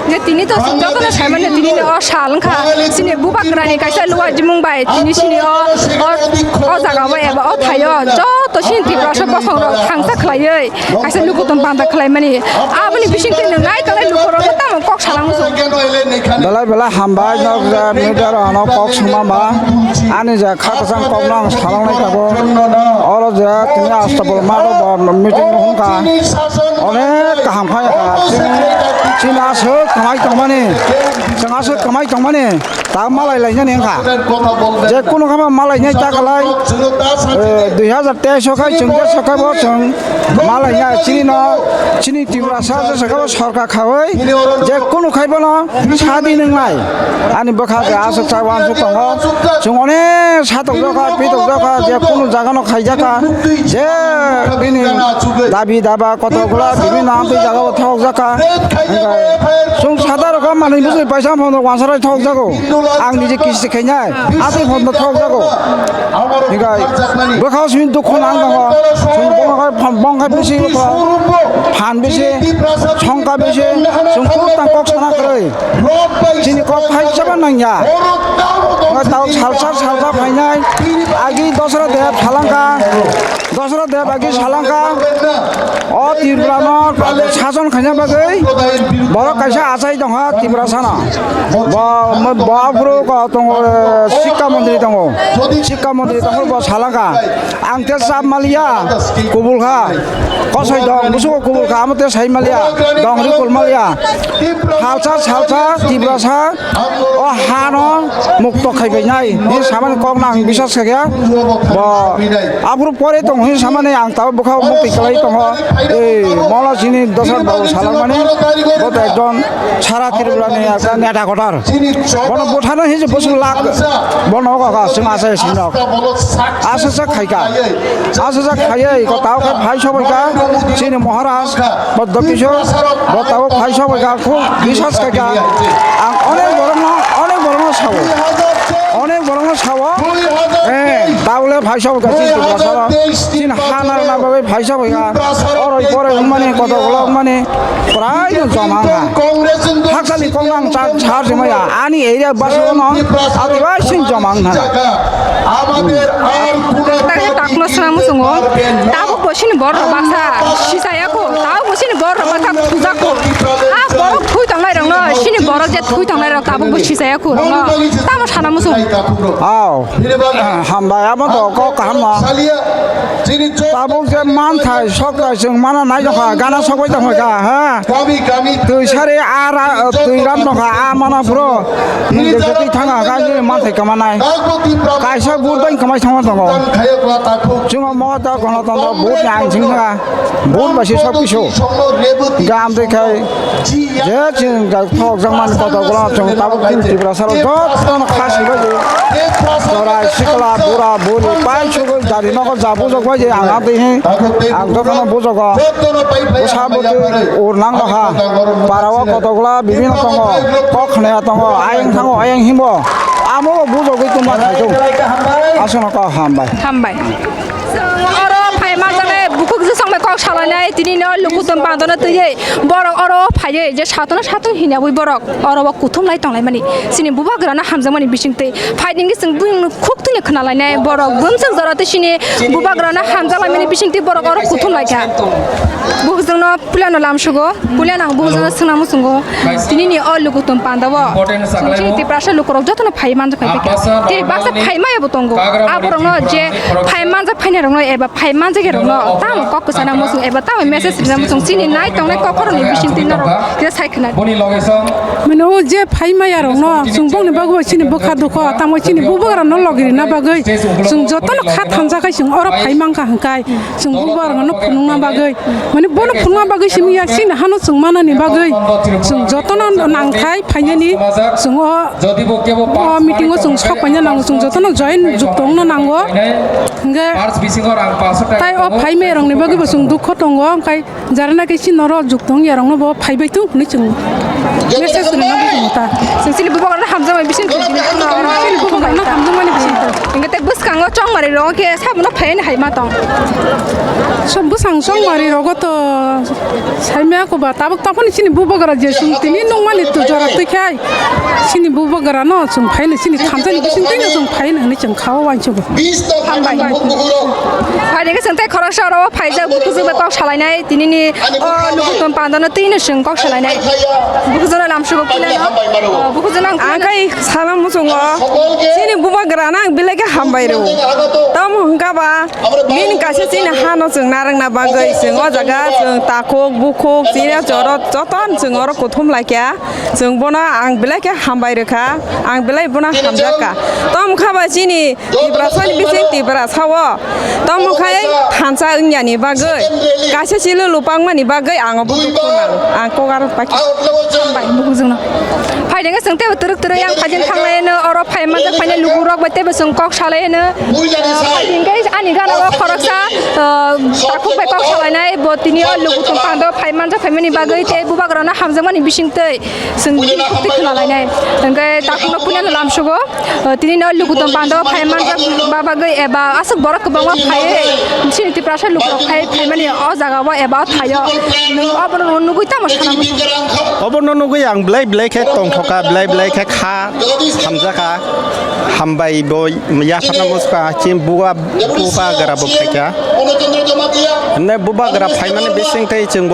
ne tini to jotona saimane tini o salung kha chini bubagra ni kaisa luaji mumbai tini chini o jaga ba eba o thayo joto chini tibrasa bosong ro khangsa khlaiei kaisa lukutom banda khlai mani aboni bising tin ngai kala lukoro tam kok salang so বেলাই বেলাই হামবাই নক যে মিটার আনো কক সুমামা আনি যে খাতাসাং কক নং সালাংনাই থাকো অর যে তুমি আস্তাবল মারো মিটিং হুমকা অনেক হামখাই চিনাসো কামাই তমানে जोंहासो कमाई तंमाने दा मालाय लायनो नेखा जे कुनु खामा मालाय नै ताकालाय 2023 खाय जों सखाबो जों मालाय या चिनि तिब्रा सा सखाबो सरकार खावै जे कुनु खायबो न सादि नंलाय आनि बखा जे आसो चावान सु दङ जों अनेक सातक जखा पितक जखा जे कुनु जागानो खायजाखा जे बिनि दाबि दाबा कतगुला बिभिन्न आमपि जागाबो थाव जाखा जों सादा रकम माने बुझै पैसा फन्द वानसाराय थाव जागो आं निजे किस्ति खायनाय आते फन्द थाव जागो निगाय बखास मिन दुखन आं दङ जों बंखाय बेसे फान बेसे संका बेसे जों कुतां कक साना करै जिनि कक फाइसाबा नांया दाउ सालसा फायनाय आगि दसरा देब सालांका आगि सालांका अ तिब्रानो सासन खायना बागै बर कायसा आसाय दङ तिब्रा साना बाफ्रो दङ शिक्षा मन्दिर दङ ब सालांका आं ते साब मालिया कुबुलखा कसै दं बुसुको कुबुलखा आमते साइ मालिया दंरि कुल मालिया सालसा तिब्रासा अ हानो मुक्त खायबायनाय नि सामान कक नां बिसास खाया ब आफ्रो परे दं हि सामाने आं ताव बखा मुक्ति खालाय दङ ए मला जिनि दसर बाबु सालांमाने बत एकदम सारा तिब्रानि आसा नेटा कटार बन बथानो हि जे बसु लाग बन हगा जों आसा सिनक आसा खायका आसा खायै ताव खाय फाय सबायका जिनि महाराज बद्द किशोर बताव फाय सबायका खुब बिसास खायका आं अनेक बरनो सावो दाउले फाय सबायका जिनि हानार ना बागै फाय सबायका अरय परे माने कतगला माने प्राय जमांगा हाकसानि कंगां चार्ज माया आनि एरिया बासो न आदिवासि जमांगा takno sramu sungo tabu bosin bor baksa sisayako tabu bosin bor baksa pujako a bor thui tangnai rong no sini bor je thui tangnai rong tabu bosi sayako rong no tamu sanamu sung aw hamba amo to ko kahma tabu je man thai sokra जों माना नाय दखा गाना सबाय दङ का हा तै सारे आरा तै राम दखा आ माना ब्रो जति थाङा गाजि माथाय कमानाय कायसा बुट बाय कमाय थाङा दङ जों मता गणतन्त्र बुट आं जोंहा बुट बासि सब किसु गाम देखाय जे जों गाथक जमान कतगला जों ताबु तिब्रा सारो जतन खासि बायदि जरा सिकला बुरा बुरि पाइ सुगो दारि नग जाबु जगबाय जे आंहा देहि आं दखना बुजग साबुत उरनां दखा बारावा कतगला बिभिन्न दङ कखनाया दङ आयें थाङो आयें हिमो आमो बुजगै तुमा थायदो आसना का हामबाय oro phai ma jane bukuk je sangme kok salanai tini no lukutum bandona tei borok oro phai je satun hinya bui borok oro ba kuthum lai tanglai mani sini buba grana hamjang mani bisingte phai dingi sing bung khuk tuni khnalai nai borok bumsang jarate sini buba grana hamjang lai mani bisingte borok oro kuthum lai ka bukjang no pulano lamsugo pulana bukjang sangnamu sungo tini ni o lukutum pandawo ti prasha lukorok jotono phai manja phai ka te baksa phai ma yabo tongo aborong no je phai manja phai rong एबा फाइ मानजे के रंग ताम कक साना मो जों एबा ता मेसेज रिना जों चिनि नाय तंनाय कखरनि बिसिं तिन र के साइखना बनि लगेसन माने ओ जे फाइ माया र न जों बंनि बागु सिनि बखा दुख ताम सिनि बुबगर न लगरि ना बागै जों जतन खा थांजाखाय जों अर फाइ मांखा हंखाय जों बुबगर न फुनुंना बागै माने बन फुनुंना बागै सिमिया सिन हानो जों मानानि बागै जों जतन नांखाय फाइनि जों अ मिटिंग जों सपायना नांगौ जों जतन जइन जुक्तंना नांगौ हंगे ताइ अ फाइ मे रंनि बागै जों दुख दङ ओंखाय जारनाखि सिन र जुक्तं यारंनो ब फाइबाय तु नि जों मेसेज रिना बिता जों चिनि बुबगर हामजा बिसिं तिन चिनि बुबगर न हामजा माने बिसिं इंगे ते बुसखांग चंग मारि र के साबनो फाइन हाइ मा तंग सब बुसां सं मारि रगत साइमा को बा ताबक तापनि सिनि बुबगर जे सिं तिनि नं माने तु जरा तैखाय सिनि बुबगर न जों फाइन सिनि खामजानि बिसिं तिन जों फाइन हनि जों खाव वानसबो हामबाय फाइनेगे जों ताइ खरसा र फाइजा बुकुजो बा कक सालायनाय तिनिनि अ लुकुतन पान्दन तैनो जों कक सालायनाय बुकुजन लामसुबो पुला बुकुजन आंखाय सालाम मुसुङ सिनि बुबगर ना बिलाके हामबाय रो तम हंगाबा मिन गासे सिनि हानो जों नारंना बागै जों अ जागा जों ताखक बुखक जिया जरत जतन जों अर कुथुम लायका जों बना आं बिलाके हामबाय रोखा आं बिलाय बना हामजाका तम खाबा सिनि तिब्रा सानि बिसिं तिब्रा साव तम खाय थानसा उन्यानि बागै गासे सिलो लुपां मानि बागै आं बुकुना आं कगार पाखि हामबाय बुकुजन फाइनेगे जों तेबो तरक तरक आं फाजन थांलायनो अर फाइमा जा फाइने लुगुरक बा तेबो जों कक सालायनो फाइनेगे आनि गानाव खरसा ताखक बाय कक सालायनाय बतिनि लुगुतन पान्द फाइमा जा फाइमानि बागै ते बुबगर न हामजा मानि बिसिं तै जों कुति खोनालायनाय ओंगे ताखक पुना लामसुगो तिनि न लुगुतन पान्द फाइमा जा बागै एबा आसक बरक गोबां फाइ सिनिति प्रासा लुगुरक फाइमानि अ जागाव एबा थायो नों अबन नुगैता मसाना अबन नुगै आं बिलाय खे तंथका बिलाय खे खा हामजाका हामबाय बय या फाना मस्का चिम बुवा गराबो खायका ने बुबा गरा फाइमाने बेसिं तै जोंब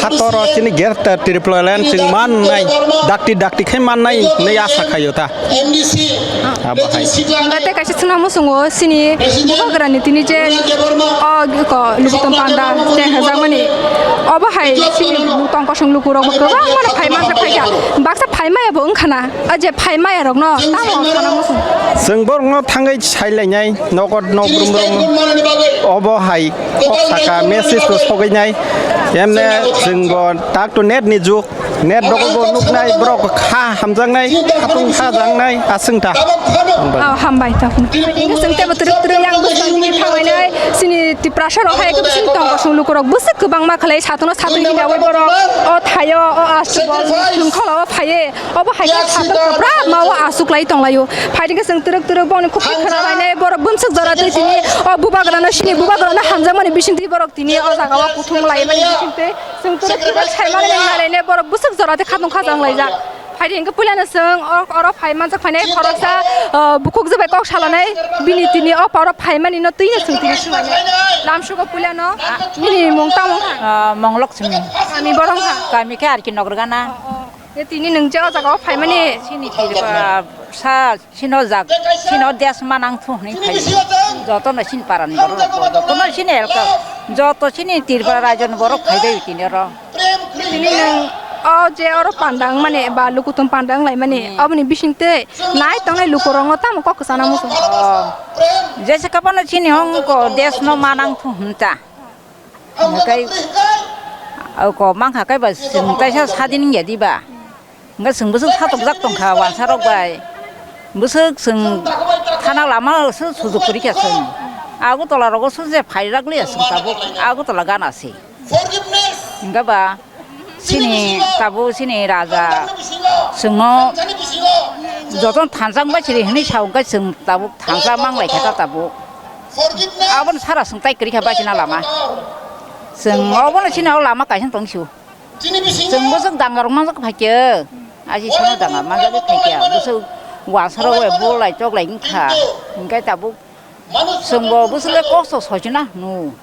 हातर चिनि गेट ट्रिप्ललेन जों मान नाय दाक्ति खे मान नाय नै आशा खायो ता आबाहाय ngate kaisi suna musungo sini bubagrani tini je o ko lukutong panda te hajamani obahai sini lutong kosong lukurok goba mana phaima sa phaiga baksa phaima ya bong khana aje phaima ya rokno tamo khana musung जों बरंनो थाङै साइलायनाय नगद न ब्रुम अबहाय साका मेसेजखौ सगायनाय एमने जोंबो टाक टु नेट नि जुग नेट दगबो नुकनाय ब्रक खा हामजांनाय खातुं खाजांनाय आसंता हामबाय ता इंगे जों तेबो तरक yang busani थांनाय सिनि तिप्रासा रहाय के सिनि तंग कसं लुkurok बुसे गोबां मा खालाय सातनो सातनि दावै बर अ थायो अ आसुबल जों खलाव फाये अबहाय सातन ब्रा माव आसुक्लाय तंलायो फाइदिगे जों तरक बावनि खुफि खरालायनाय बर बुमसक जरा तिनि अ बुबाग्राना सिनि बुबाग्राना हामजा माने बिसिंति बरक तिनि अ जागावा कुथुम लाय माने बिसिंते जों तरक सायमाने नालायने बर बुसक जरा ते खातुं खाजां लायजा फाइदिगे पुलाना जों अर फाइमा जा फाइनाय खरसा बुकुक जबाय कक सालानाय बिनि तिनि अ पर फाइमानि न तैनो सोंतिनि सुनाय लामसुको पुलानो मिनि मुंता मंगलक्ष्मी आमी बरंखा गामिखे आरखि नगरगाना ए तिनि नों जा जागाव फाइमानि सिनि सा सिनो जाग सिनो देश मानां थुहनि फाइ जतन सिन पारानि बर जतन सिनि एलका जत सिनि तिरबा राजन बर फाइदै तिनि र तिनि नों अ जे अर पान्दां माने बा लुकुतम पान्दां लाय माने अबनि बिसिंते नाय तंनाय लुकुरंग ताम कक साना मुसु जैसे कपन सिनि हंग को देश न मानां थुहनता नकै औ को मांखा काय बस तैसा Sadin गेदिबा nga sung busuk satok jak tongkha wansarok bai busuk sung thana lama su sujug kori ka sung agu tola rogo su je phairak le sung tabu agu tola gana si nga ba sini tabu sini raja sungno joton thanjang ba chiri hni saung ka sung tabu thangja manglai kha tabu abon sara sung tai kori kha ba sina lama sung obon sina lama kaisan tongsiu sung busuk dangar manjak phake aji sono danga manjak phake busuk wasaro we bolai choklai kha ngai tabu sungbo busule kosto sojina nu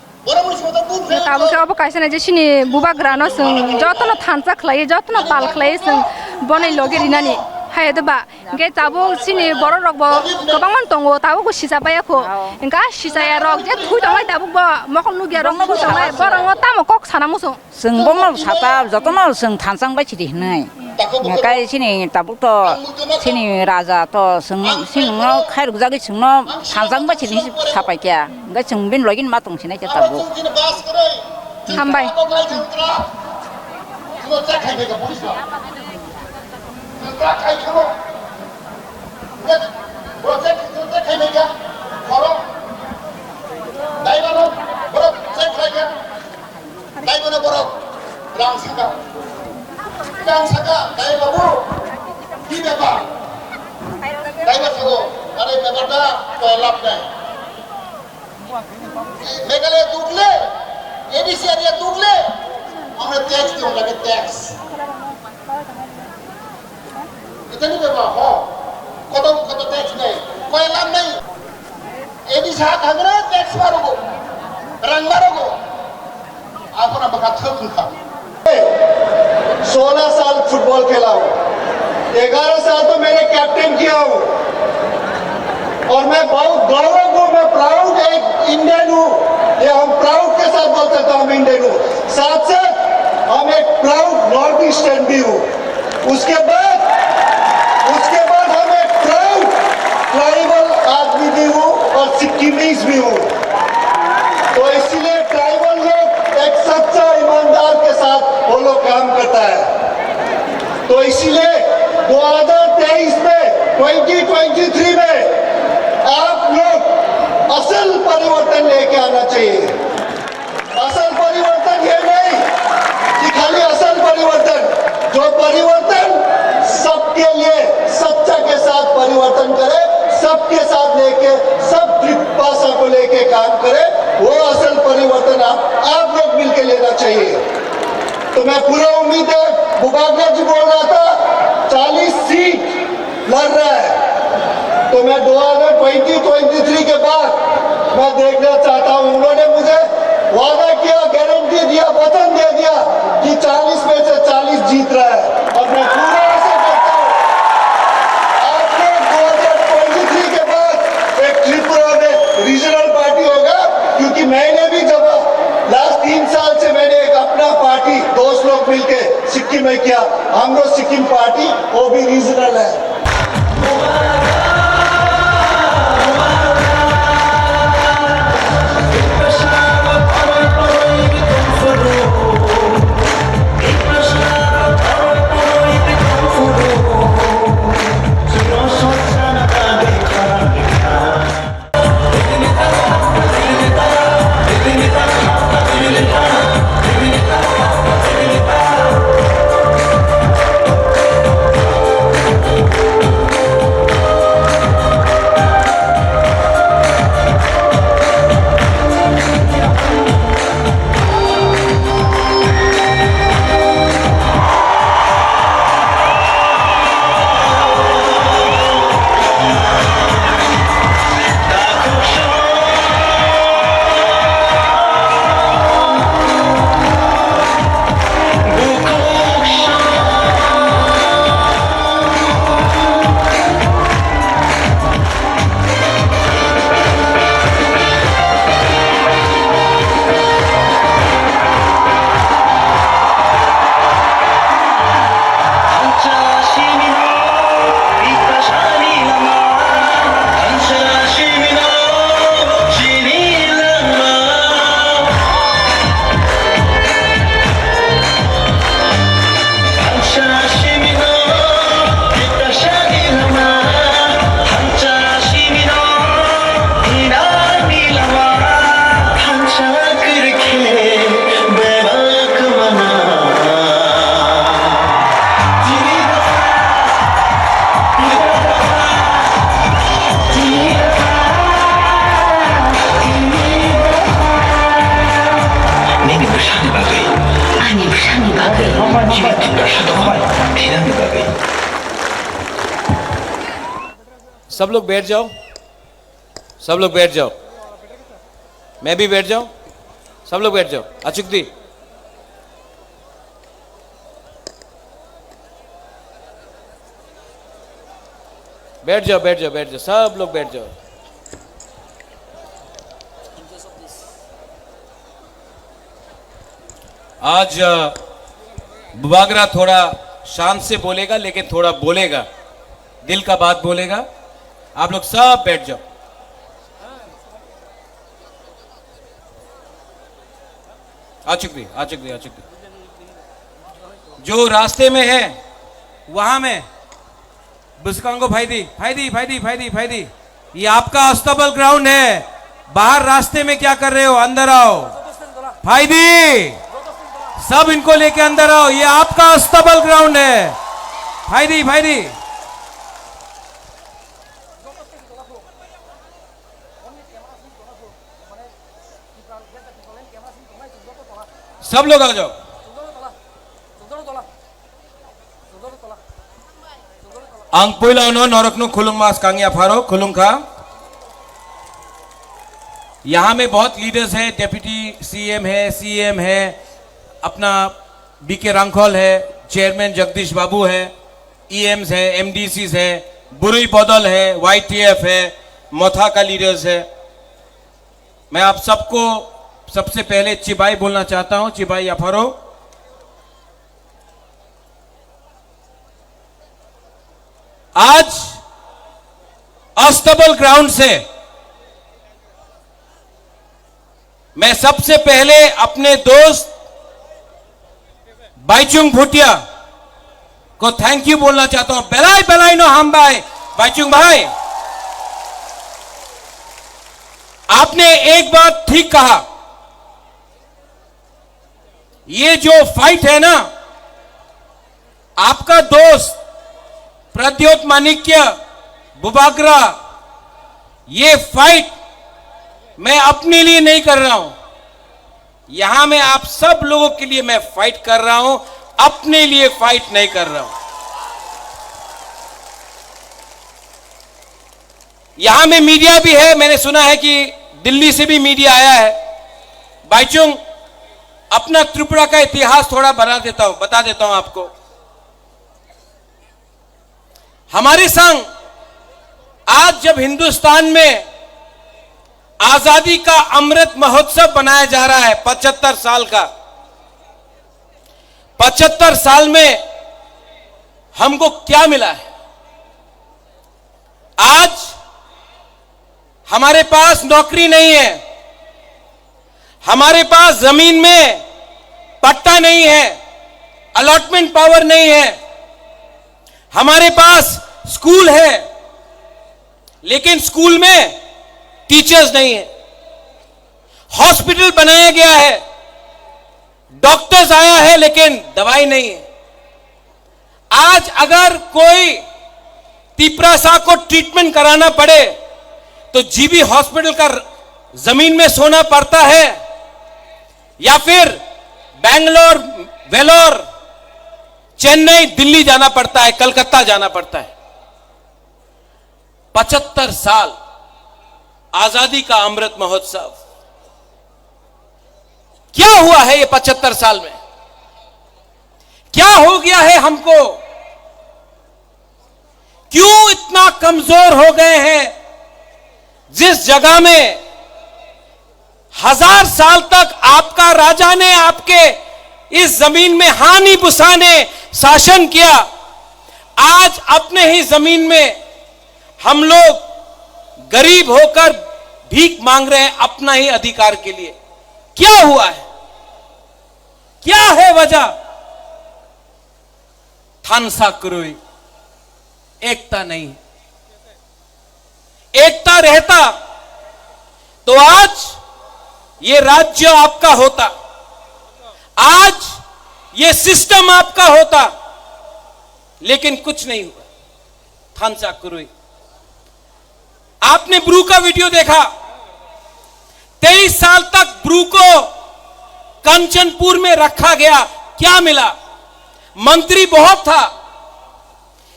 tabu ke obo kaisana je sini bubagrano sung jotno thansa khlai jotno pal khlai sung bonai loge rinani फायदोबा इनके ताबो सिनि बर' रकबो गोबां मान दङ ताबो सिजाबायाखौ इनका सिजाया रक जे थुइ दंलाय ताबो मखन नुगिया रक थुइ दंलाय बर'ङो तामो कक साना मुसु जोंबो माव साता जतन जों थानसांबाय छिदि होननाय गाय सिनि ताबुक तो सिनि राजा तो सिंनो खायरुक जागै सिंनो थानसांबाय छिदि सापाय क्या गाय जों बिन लगिन मा दंसिनाय जे ताबुक हामबाय मेघालय दुखले एडीसी एरिया दुखले हमने टैक्स दियो लगे टैक्स इतनी बेबा हो कतो टैक्स नहीं कोई लाभ नहीं एडीसी हाथ हगरे टैक्स मारोगो रंग मारोगो आपको ना बका थक खा 16 साल फुटबॉल खेला हूँ 11 साल तो मैंने कैप्टन किया हूँ और मैं बहुत गौरव हूँ मैं प्राउड एक इंडियन हूँ ये हम प्राउड के साथ बोल सकते हैं हम इंडियन हूँ साथ साथ हम एक प्राउड नॉर्थ ईस्टर्न भी हूँ उसके बाद हम एक प्राउड ट्राइबल आदमी भी हूँ और सिक्किमीज भी हूँ तो इसीलिए ट्राइबल लोग एक सच्चा ईमानदार के साथ वो लोग काम करता है तो इसीलिए 2023 में 2023 में आप लोग असल परिवर्तन लेके आना चाहिए असल परिवर्तन ये नहीं कि खाली असल परिवर्तन जो परिवर्तन सबके लिए सच्चा के साथ परिवर्तन करे सबके साथ लेके सब भाषा को लेके काम करे वो असल परिवर्तन आप लोग मिलके लेना चाहिए तो मैं पूरा उम्मीद है बुबागरा जी बोल रहा था 40 सीट लड़ रहा है तो मैं 2023 के बाद मैं देखना चाहता हूं उन्होंने मुझे वादा किया गारंटी दिया वचन दे दिया कि 40 में से 40 जीत रहा है और मैं पूरा ऐसे करता हूं आप लोग 2023 के बाद एक त्रिपुरा में रीजनल पार्टी होगा क्योंकि मैंने भी जब लास्ट 3 साल से मैंने एक अपना पार्टी दोस्त लोग मिलके सिक्किम में किया हमरो सिक्किम पार्टी वो भी रीजनल है सब लोग बैठ जाओ, सब लोग बैठ जाओ, मैं भी बैठ जाऊं, सब लोग बैठ जाओ। अचुकती बैठ जाओ बैठ जाओ बैठ जाओ, सब लोग बैठ जाओ। आज बुबागरा थोड़ा शांत से बोलेगा, लेकिन थोड़ा बोलेगा, दिल का बात बोलेगा। आप लोग सब बैठ जाओ। आ चुकी। जो रास्ते में है वहां में बुस्कांगो फायदी, ये आपका अस्तबल ग्राउंड है। बाहर रास्ते में क्या कर रहे हो? अंदर आओ। फायदी, सब इनको लेके अंदर आओ, ये आपका अस्तबल ग्राउंड है। फायदी सब लोग आ जाओ। Angpuila no नौरकनो खुलुंग मास कांगिया फारो खुलुंग खा। यहाँ में बहुत लीडर्स हैं, डेप्यूटी सीएम है, सीएम है, अपना बीके रांखोल है, चेयरमैन जगदीश बाबू है, ईएम्स है, एमडीसीस है, बुरुई बदल है, वाईटीएफ है, मोथा का लीडर्स है। मैं आप सबको सबसे पहले चिबाई बोलना चाहता हूं। चिबाई अफारो, आज अस्तबल ग्राउंड से मैं सबसे पहले अपने दोस्त बाइचुंग भूटिया को थैंक यू बोलना चाहता हूं। बेलाई नो हम भाई बाइचुंग भाई, आपने एक बात ठीक कहा। ये जो फाइट है ना, आपका दोस्त प्रद्योत माणिक्य बुबागरा, ये फाइट मैं अपने लिए नहीं कर रहा हूं, यहां मैं आप सब लोगों के लिए मैं फाइट कर रहा हूं, अपने लिए फाइट नहीं कर रहा हूं। यहां में मीडिया भी है, मैंने सुना है कि दिल्ली से भी मीडिया आया है। बाइचुंग, अपना त्रिपुरा का इतिहास थोड़ा बता देता हूं आपको। हमारे संग आज जब हिंदुस्तान में आजादी का अमृत महोत्सव बनाया जा रहा है 75 साल का, 75 साल में हमको क्या मिला है? आज हमारे पास नौकरी नहीं है, हमारे पास जमीन में पट्टा नहीं है, अलॉटमेंट पावर नहीं है, हमारे पास स्कूल है लेकिन स्कूल में टीचर्स नहीं है, हॉस्पिटल बनाया गया है, डॉक्टर्स आया है लेकिन दवाई नहीं है। आज अगर कोई तिपरासा को ट्रीटमेंट कराना पड़े तो जीबी हॉस्पिटल का जमीन में सोना पड़ता है या फिर बेंगलोर, वेलोर, चेन्नई, दिल्ली जाना पड़ता है, कलकत्ता जाना पड़ता है। 75 साल आजादी का अमृत महोत्सव, क्या हुआ है ये 75 साल में? क्या हो गया है हमको? क्यों इतना कमजोर हो गए हैं? जिस जगह में 1000 साल तक आपका राजा ने आपके इस जमीन में हानि बुसा ने शासन किया, आज अपने ही जमीन में हम लोग गरीब होकर भीख मांग रहे हैं अपना ही अधिकार के लिए। क्या हुआ है? क्या है वजह? थानसा करोई, एकता नहीं है। एकता रहता तो आज ये राज्य आपका होता, आज ये सिस्टम आपका होता, लेकिन कुछ नहीं हुआ। थानसा करोई, आपने ब्रू का वीडियो देखा, 23 साल तक ब्रू को कंचनपुर में रखा गया। क्या मिला? मंत्री बहुत था,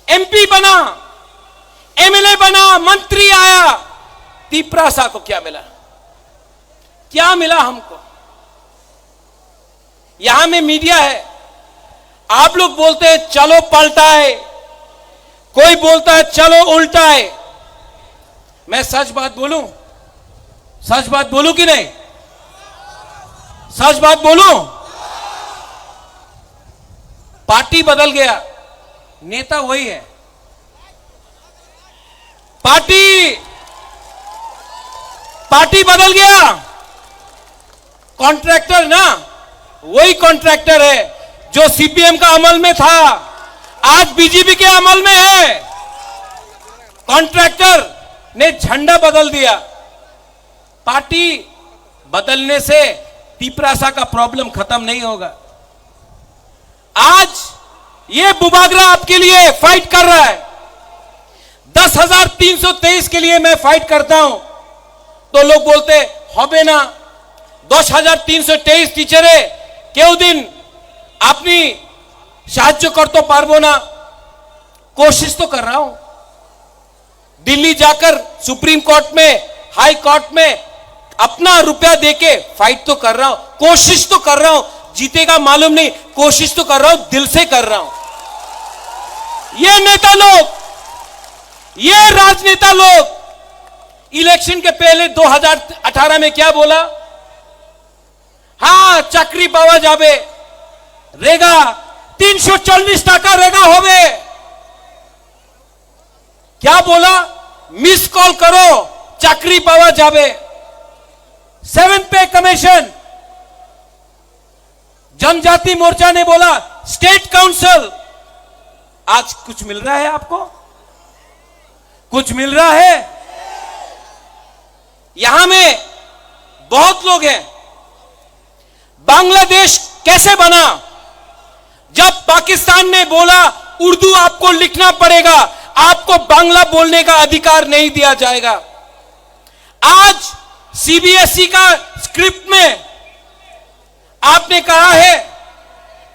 एमपी बना, एमएलए बना, मंत्री आया, तिपरासा को क्या मिला? क्या मिला हमको? यहां में मीडिया है, आप लोग बोलते हैं चलो पलटाए, कोई बोलता है चलो उल्टा है। मैं सच बात बोलूं, सच बात बोलूं कि नहीं, सच बात बोलूं? पार्टी बदल गया, नेता वही है। पार्टी बदल गया, कॉन्ट्रैक्टर ना वही कॉन्ट्रैक्टर है जो सीपीएम का अमल में था, आज बीजेपी के अमल में है। कॉन्ट्रैक्टर ने झंडा बदल दिया। पार्टी बदलने से तिपरासा का प्रॉब्लम खत्म नहीं होगा। आज ये बुबागरा आपके लिए फाइट कर रहा है। 10,323 के लिए मैं फाइट करता हूं तो लोग बोलते होबे ना 10,323 टीचरे क्यों दिन अपनी साहाଯ୍य कर तो पारबो ना। कोशिश तो कर रहा हूं, दिल्ली जाकर सुप्रीम कोर्ट में, हाई कोर्ट में अपना रुपया देके फाइट तो कर रहा हूं, कोशिश तो कर रहा हूं। जीतेगा मालूम नहीं, कोशिश तो कर रहा हूं, दिल से कर रहा हूं। ये नेता लोग, ये राजनेता लोग इलेक्शन के पहले 2018 में क्या बोला? हाँ चाकरी पावा जाबे, रेगा 340 टाका रेगा होवे। क्या बोला? मिस कॉल करो चाकरी पावा जाबे। 7 पे कमीशन। जनजाति मोर्चा ने बोला स्टेट काउंसिल। आज कुछ मिल रहा है आपको? कुछ मिल रहा है? यहां में बहुत लोग हैं। बांग्लादेश कैसे बना? जब पाकिस्तान ने बोला उर्दू आपको लिखना पड़ेगा, आपको बांग्ला बोलने का अधिकार नहीं दिया जाएगा। आज सीबीएसई का स्क्रिप्ट में आपने कहा है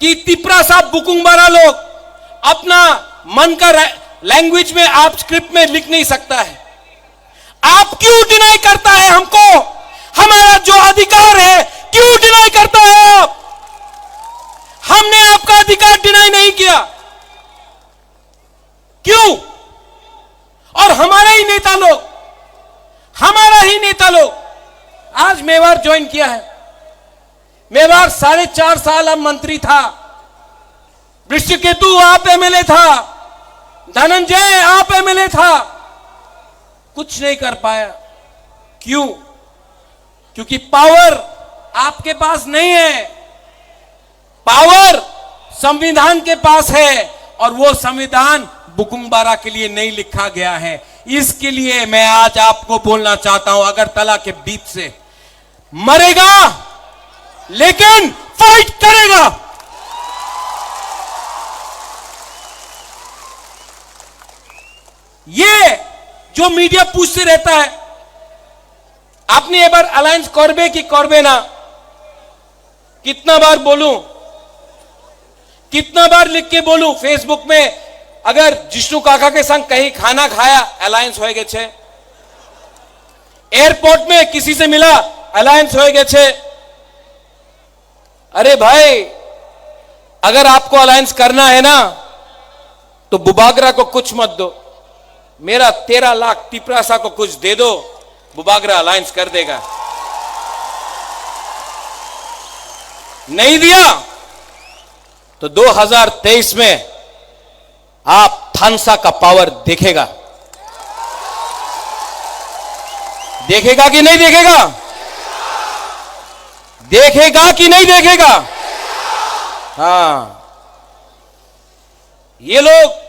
कि तिपरासा बुकुंबारा लोग अपना मन का लैंग्वेज में आप स्क्रिप्ट में लिख नहीं सकता है। आप क्यों डिनाई करता है हमको? हमारा जो अधिकार है क्यों डिनाई करता है आप? हमने आपका अधिकार डिनाई नहीं किया, क्यों? और हमारा ही नेता लोग आज मेवाड़ ज्वाइन किया है। मेवाड़ 4.5 साल अब मंत्री था। वृषकेतु आप एमएलए था, धनंजय आप एमएलए था, कुछ नहीं कर पाया। क्यों? क्योंकि पावर आपके पास नहीं है। पावर संविधान के पास है और वो संविधान बुकुंबारा के लिए नहीं लिखा गया है। इसके लिए मैं आज आपको बोलना चाहता हूं, अगरतला के बीच से मरेगा लेकिन फाइट करेगा। ये जो मीडिया पूछते रहता है आपने एक बार अलायंस करबे कि करबे ना, कितना बार बोलूं, कितना बार लिख के बोलूं फेसबुक में? अगर जिष्णु काका के संग कहीं खाना खाया अलायंस हो गए छे, एयरपोर्ट में किसी से मिला अलायंस हो गए छे। अरे भाई, अगर आपको अलायंस करना है ना तो बुबागरा को कुछ मत दो, मेरा 13 लाख तिपरासा को कुछ दे दो, बुबागरा अलायंस कर देगा। नहीं दिया तो 2023 में आप थानसा का पावर देखेगा। देखेगा कि नहीं देखेगा? देखेगा कि नहीं देखेगा? हाँ, ये लोग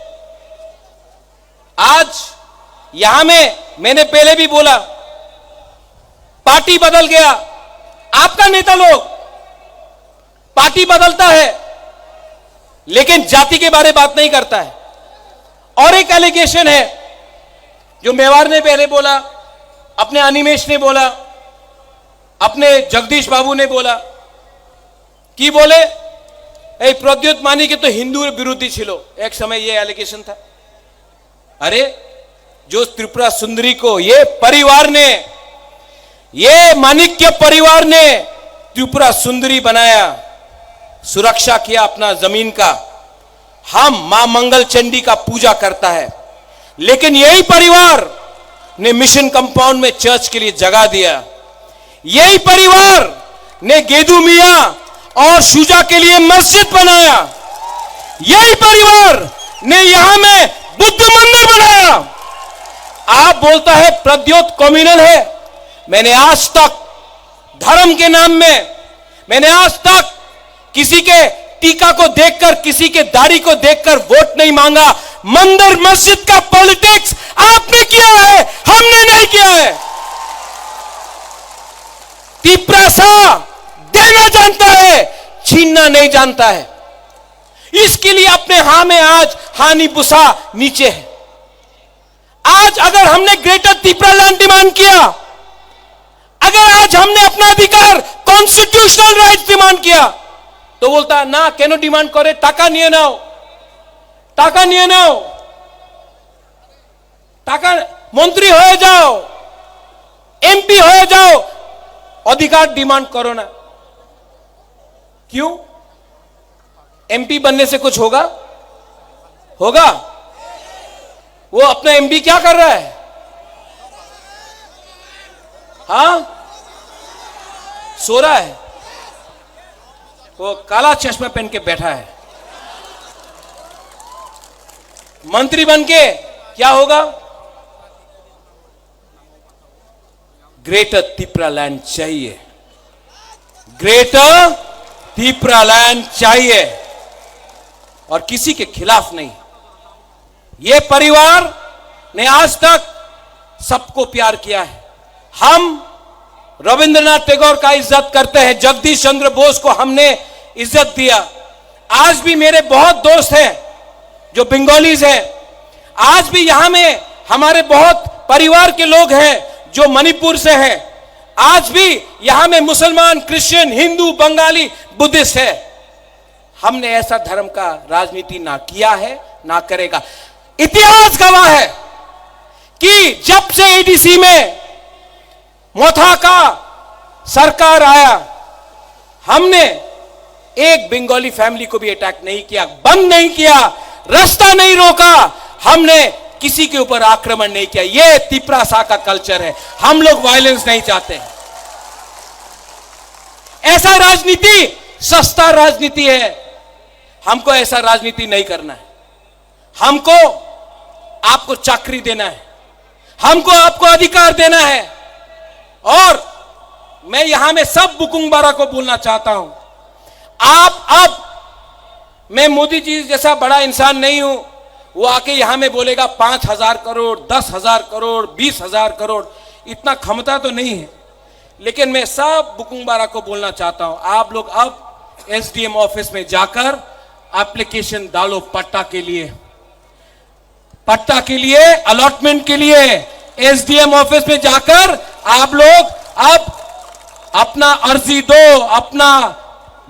आज यहां में, मैंने पहले भी बोला, पार्टी बदल गया। आपका नेता लोग पार्टी बदलता है लेकिन जाति के बारे में बात नहीं करता है। और एक एलिगेशन है जो मेवाड़ ने पहले बोला, अपने अनिमेश ने बोला, अपने जगदीश बाबू ने बोला कि बोले प्रद्युत मानी के तो हिंदू विरोधी छिलो, एक समय ये एलिगेशन था। अरे जो त्रिपुरा सुंदरी को ये परिवार ने, ये माणिक्य परिवार ने त्रिपुरा सुंदरी बनाया, सुरक्षा किया अपना जमीन का, हम मां मंगल चंडी का पूजा करता है, लेकिन यही परिवार ने मिशन कंपाउंड में चर्च के लिए जगह दिया। यही परिवार ने गेदू मियां और शुजा के लिए मस्जिद बनाया। यही परिवार ने यहां में बुद्ध मंदिर बनाया। आप बोलता है प्रद्योत कम्युनल है। मैंने आज तक धर्म के नाम में, मैंने आज तक किसी के टीका को देखकर, किसी के दाढ़ी को देखकर वोट नहीं मांगा। मंदिर मस्जिद का पॉलिटिक्स आपने किया है, हमने नहीं किया है। तिप्रासा देना जानता है, छीनना नहीं जानता है। इसके लिए अपने हां में आज हानि बुसा नीचे है। आज अगर हमने ग्रेटर तिप्रालैंड डिमांड किया, अगर आज हमने अपना अधिकार कॉन्स्टिट्यूशनल राइट्स डिमांड किया, तो बोलता ना केनो डिमांड करे, टाका निये नाओ, टाका निये नाओ, टाका मंत्री हो जाओ, एमपी हो जाओ, अधिकार डिमांड करो ना। क्यों? एमपी बनने से कुछ होगा? होगा? वो अपना एमपी क्या कर रहा है? हाँ, सो रहा है। वो काला चश्मा पहन के बैठा है। मंत्री बन के क्या होगा? ग्रेटर तिप्रालैंड चाहिए, ग्रेटर तिप्रालैंड चाहिए, और किसी के खिलाफ नहीं। यह परिवार ने आज तक सबको प्यार किया है। हम रविंद्रनाथ टैगोर का इज्जत करते हैं, जगदीश चंद्र बोस को हमने इज्जत दिया। आज भी मेरे बहुत दोस्त हैं जो बंगालीज हैं। आज भी यहां में हमारे बहुत परिवार के लोग हैं जो मणिपुर से हैं। आज भी यहां में मुसलमान, क्रिश्चियन, हिंदू, बंगाली, बुद्धिस्ट है। हमने ऐसा धर्म का राजनीति ना किया है, ना करेगा। इतिहास गवाह है कि जब से एडीसी में मोथा का सरकार आया, हमने एक बंगाली फैमिली को भी अटैक नहीं किया, बंद नहीं किया, रास्ता नहीं रोका, हमने किसी के ऊपर आक्रमण नहीं किया। यह तिप्रासा का कल्चर है। हम लोग वायलेंस नहीं चाहते। ऐसा राजनीति सस्ता राजनीति है। हमको ऐसा राजनीति नहीं करना है। हमको आपको चाकरी देना है, हमको आपको अधिकार देना है। और मैं यहां में सब बुकुंगबारा को बोलना चाहता हूं, आप अब, मैं मोदी जी जैसा बड़ा इंसान नहीं हूं, वो आके यहां में बोलेगा 5,000 करोड़, 10,000 करोड़, 20,000 करोड़, इतना क्षमता तो नहीं है। लेकिन मैं सब बुकुंगबारा को बोलना चाहता हूं, आप लोग अब एसडीएम ऑफिस में जाकर एप्लीकेशन डालो पट्टा के लिए, पट्टा के लिए, अलॉटमेंट के लिए। एसडीएम ऑफिस में जाकर आप लोग अब अपना अर्जी दो, अपना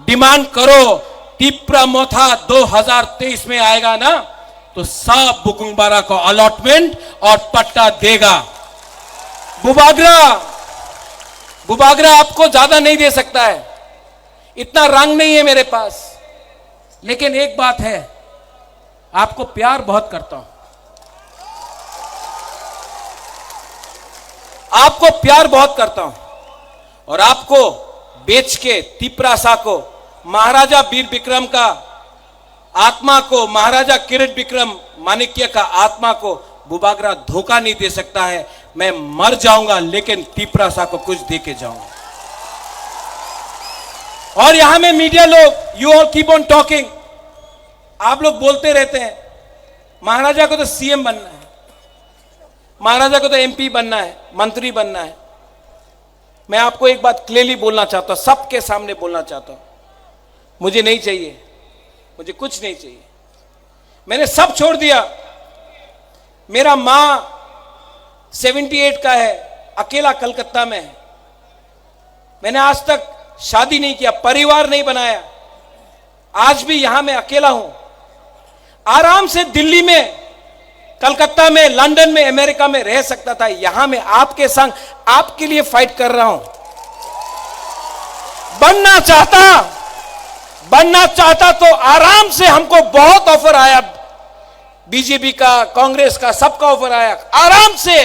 डिमांड करो। तिप्रा मोथा 2023 में आएगा ना, तो सब बुकुंगबारा को अलॉटमेंट और पट्टा देगा। बुबागरा आपको ज्यादा नहीं दे सकता है, इतना रंग नहीं है मेरे पास। लेकिन एक बात है, आपको प्यार बहुत करता हूं, आपको प्यार बहुत करता हूं। और आपको बेच के तिप्रासा को, महाराजा वीर विक्रम का आत्मा को, महाराजा किरीट विक्रम माणिक्य का आत्मा को बुबागरा धोखा नहीं दे सकता है। मैं मर जाऊंगा लेकिन तिप्रासा को कुछ दे के जाऊंगा। और यहां में मीडिया लोग, you all keep on talking, आप लोग बोलते रहते हैं महाराजा को तो सीएम बनना है, महाराजा को तो एमपी बनना है, मंत्री बनना है। मैं आपको एक बात क्लियरली बोलना चाहता हूं, सबके सामने बोलना चाहता हूं, मुझे नहीं चाहिए, मुझे कुछ नहीं चाहिए। मैंने सब छोड़ दिया। मेरा मां 78 का है, अकेला कलकत्ता में है। मैंने आज तक शादी नहीं किया, परिवार नहीं बनाया। आज भी यहां मैं अकेला हूं। आराम से दिल्ली में, कलकत्ता में, लंदन में, अमेरिका में रह सकता था। यहां मैं आपके संग, आपके लिए फाइट कर रहा हूं। बनना चाहता तो आराम से, हमको बहुत ऑफर आया, बीजेपी का, कांग्रेस का, सबका ऑफर आया, आराम से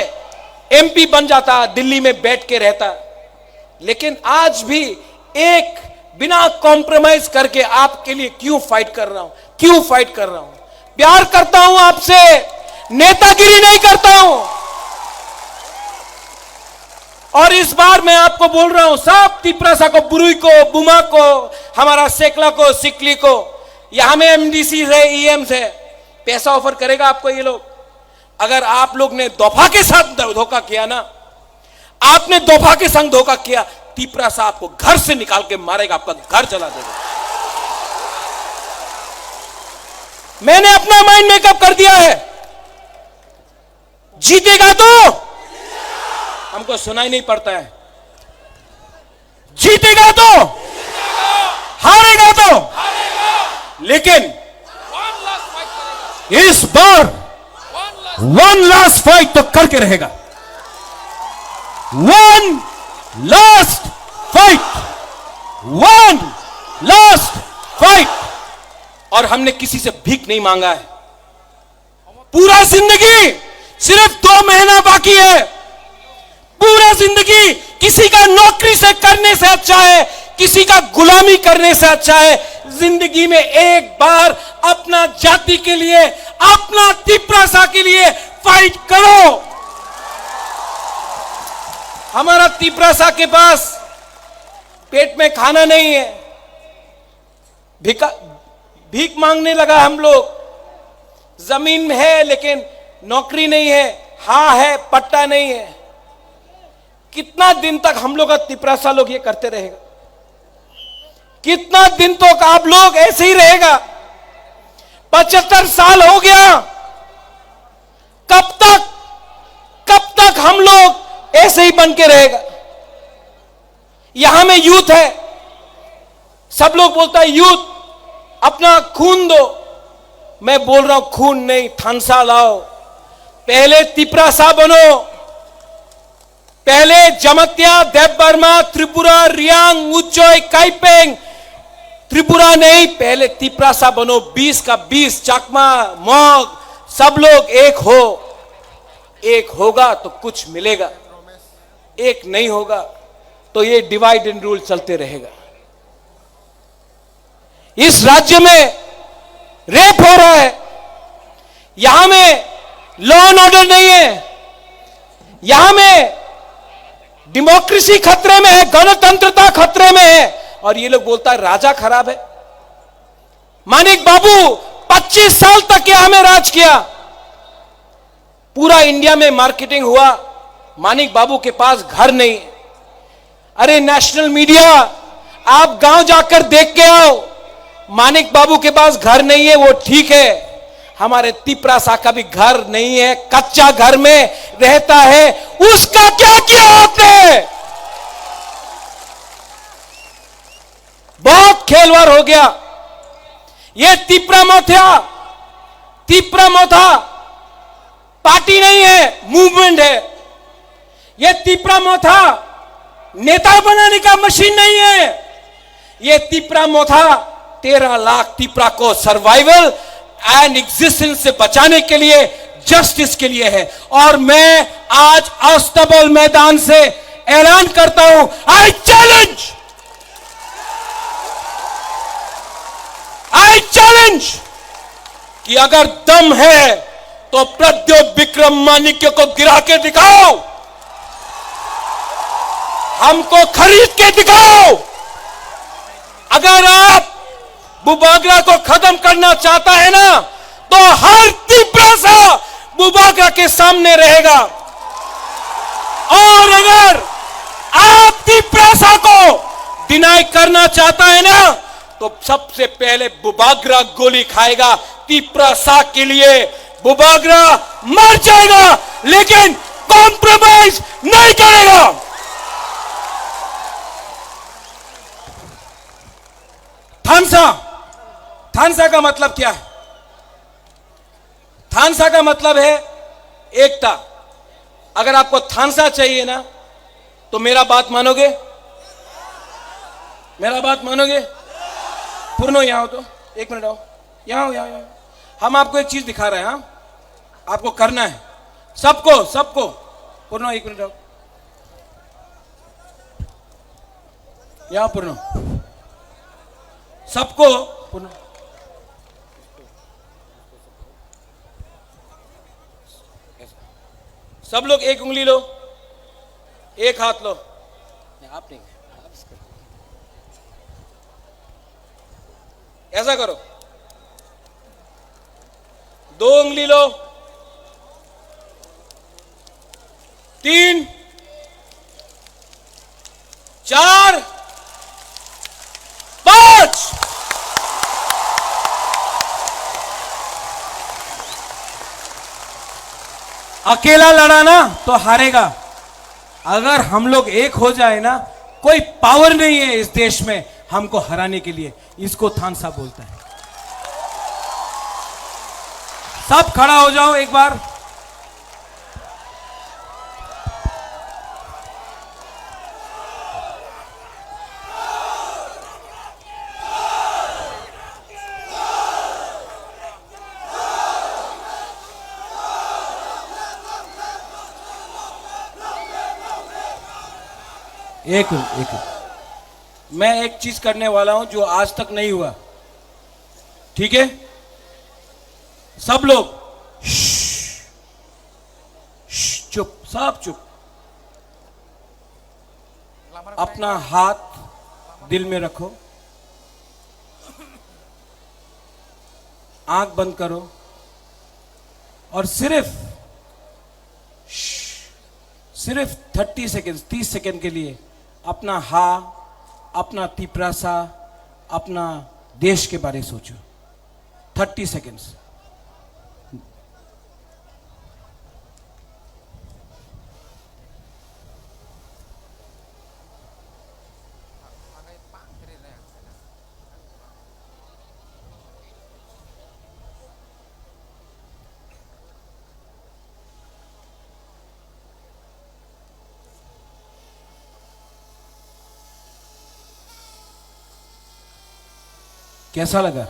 एमपी बन जाता, दिल्ली में बैठ के रहता। लेकिन आज भी एक बिना कॉम्प्रोमाइज करके आपके लिए क्यों फाइट कर रहा हूं, क्यों फाइट कर रहा हूं? प्यार करता हूं आपसे, नेतागिरी नहीं करता हूं। और इस बार मैं आपको बोल रहा हूं, सब तिपरासा को, बुरुई को, बुमा को, हमारा सेकला को, सिकली को, यहां में एमडीसी है, ईएम है, पैसा ऑफर करेगा आपको ये लोग। अगर आप लोग ने दोफा के साथ धोखा किया ना, आपने दोफा के संग धोखा किया, तिपरासा आपको घर से निकाल के मारेगा, आपका घर जला देगा। मैंने अपना माइंड मेकअप कर दिया है, जीतेगा तो हमको सुनाई नहीं पड़ता है, जीतेगा तो हारेगा तो, लेकिन इस बार वन लास्ट फाइट तो करके रहेगा, one last fight, one last fight. और हमने किसी से भीख नहीं मांगा है, पूरा जिंदगी, सिर्फ 2 महीना बाकी है, पूरा जिंदगी किसी का नौकरी से करने से अच्छा है, किसी का गुलामी करने से अच्छा है। जिंदगी में एक बार अपना जाति के लिए, अपना तिपरासा के लिए फाइट करो। हमारा तिपरासा के पास पेट में खाना नहीं है, भीख मांगने लगा हम लोग, जमीन में है लेकिन नौकरी नहीं है, हाँ है पट्टा नहीं है। कितना दिन तक हम लोग का तिपरासा लोग ये करते रहेगा? कितना दिन तक आप लोग ऐसे ही रहेगा? 75 साल हो गया, कब तक हम लोग ऐसे ही बन के रहेगा? यहां में यूथ है, सब लोग बोलता है यूथ अपना खून दो, मैं बोल रहा हूं खून नहीं, थानसा लाओ। पहले तिपरासा बनो, पहले जमत्या, देवबर्मा, त्रिपुरा, रियांग, उच्चोय, काइपेंग, त्रिपुरा नहीं, पहले तिपरासा बनो। 20 का 20, चाकमा, मॉग, सब लोग एक हो। एक होगा तो कुछ मिलेगा, एक नहीं होगा तो ये डिवाइड एंड रूल चलते रहेगा। इस राज्य में रेप हो रहा है, यहां में लॉ एंड ऑर्डर नहीं है, यहां में डेमोक्रेसी खतरे में है, गणतंत्रता खतरे में है, और ये लोग बोलता है राजा खराब है। मानिक बाबू 25 साल तक यहां में राज किया, पूरा इंडिया में मार्केटिंग हुआ, मानिक बाबू के पास घर नहीं। अरे नेशनल मीडिया, आप गांव जाकर देख के आओ, मानिक बाबू के पास घर नहीं है, वो ठीक है, हमारे तिपरासा का भी घर नहीं है, कच्चा घर में रहता है, उसका क्या किया आपने? बहुत खेलवार हो गया। ये तिपरामोथा पार्टी नहीं है, मूवमेंट है। ये तिपरामोथा नेता बनाने का मशीन नहीं है। ये तिपरामोथा 13 लाख तिपरा को सर्वाइवल एंड एग्जिस्टेंस से बचाने के लिए, जस्टिस के लिए है। और मैं आज अस्तबल मैदान से ऐलान करता हूं, आई चैलेंज कि अगर दम है तो प्रद्योत विक्रम माणिक्य को गिरा के दिखाओ, हमको खरीद के दिखाओ। अगर आप बुबागरा को खत्म करना चाहता है ना, तो हर तिपरासा बुबागरा के सामने रहेगा। और अगर आप तिपरासा को डिनाई करना चाहता है ना, तो सबसे पहले बुबागरा गोली खाएगा। तिपरासा के लिए बुबागरा मर जाएगा, लेकिन कॉम्प्रोमाइज नहीं करेगा। थानसा का मतलब क्या है? थानसा का मतलब है एकता। अगर आपको थानसा चाहिए ना, तो मेरा बात मानोगे? मेरा बात मानोगे? पूर्णो यहाँ हो तो 1 मिनट आओ, यहाँ हो, यहाँ हम आपको एक चीज दिखा रहे हैं। हाँ, आपको करना है सबको सबको। पूर्णो 1 मिनट आओ, यहाँ पूर्णो सबको। पूर्णो सब लोग एक उंगली लो, एक हाथ लो। आप नहीं, ऐसा करो, 2 उंगली लो, 3 4 5। अकेला लड़ा ना तो हारेगा। अगर हम लोग एक हो जाए ना, कोई पावर नहीं है इस देश में हमको हराने के लिए। इसको थानसा बोलता है। सब खड़ा हो जाओ एक बार। एक मैं एक चीज करने वाला हूं जो आज तक नहीं हुआ, ठीक है? सब लोग चुप, सब चुप। अपना हाथ दिल में रखो, आंख बंद करो और सिर्फ 30 सेकेंड 30 सेकेंड के लिए अपना अपना तिप्रासा, अपना देश के बारे में सोचो। 30 सेकेंड्स। कैसा लगा?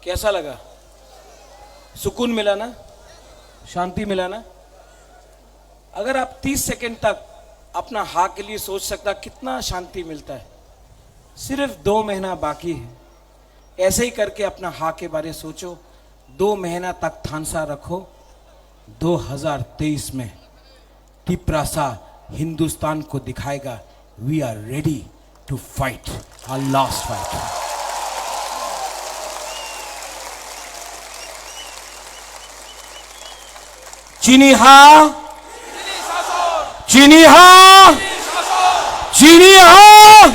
कैसा लगा? सुकून मिला ना? शांति मिला ना? अगर आप 30 सेकंड तक अपना हाँ के लिए सोच सकता, कितना शांति मिलता है। सिर्फ 2 महीना बाकी है। ऐसे ही करके अपना हाँ के बारे में सोचो। 2 महीना तक थानसा रखो। 2023 में तिप्रासा हिंदुस्तान को दिखाएगा we are ready to fight our last fight. चीनी हाँ, चीनी हाँ, चीनी हाँ।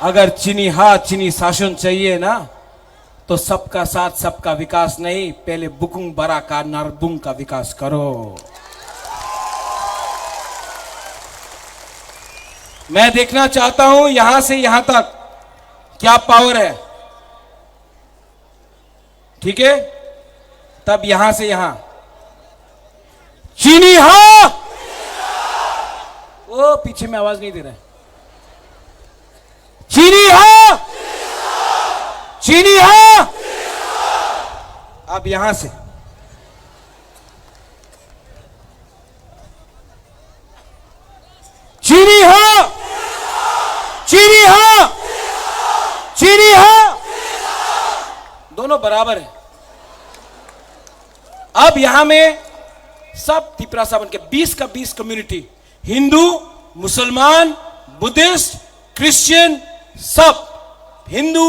अगर चीनी हाँ, चीनी शासन चाहिए ना, तो सबका साथ सबका विकास नहीं, पहले बुकुंग बरा का नारबुंग का विकास करो। मैं देखना चाहता हूं यहां से यहां तक क्या पावर है, ठीक है? तब यहां से यहां चीनी हाँ। वो पीछे में आवाज नहीं दे रहा है। चीनी हाँ, चीनी हाँ। अब यहां से चीनी हाँ, चीनी हाँ, चीनी हाँ। दोनों बराबर है। अब यहां में सब तिप्रासा बन के 20 का 20 कम्युनिटी, हिंदू, मुसलमान, बुद्धिस्ट, क्रिश्चियन, सब हिंदू,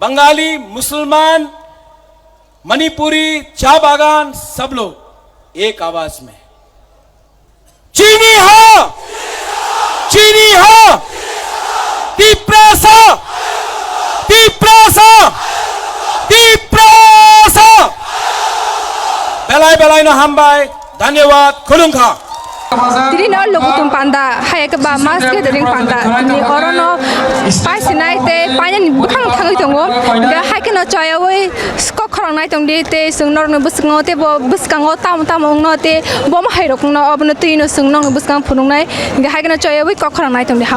बंगाली, मुसलमान, मणिपुरी, चा बागान, सब लोग एक आवाज में चीनी हाँ, चीनी हाँ, तिप्रासा, तिप्रासा, तिप्रासा। बेलाय बेलाय न हामबाय। धन्यवाद। खुलुंखा। Diri no lugu tum panda hai ke ba mas ke dering panda ni orono pai sinai te panya ni bukhang thangi tongo ga hai ke no choya wei skok khorang nai tong de te sung nor no busngo te bo buskango tam ong no te bom hai rok no obno tu no sung nong buskang phunung nai ga hai ke no choya wei kok khorang nai tong de ha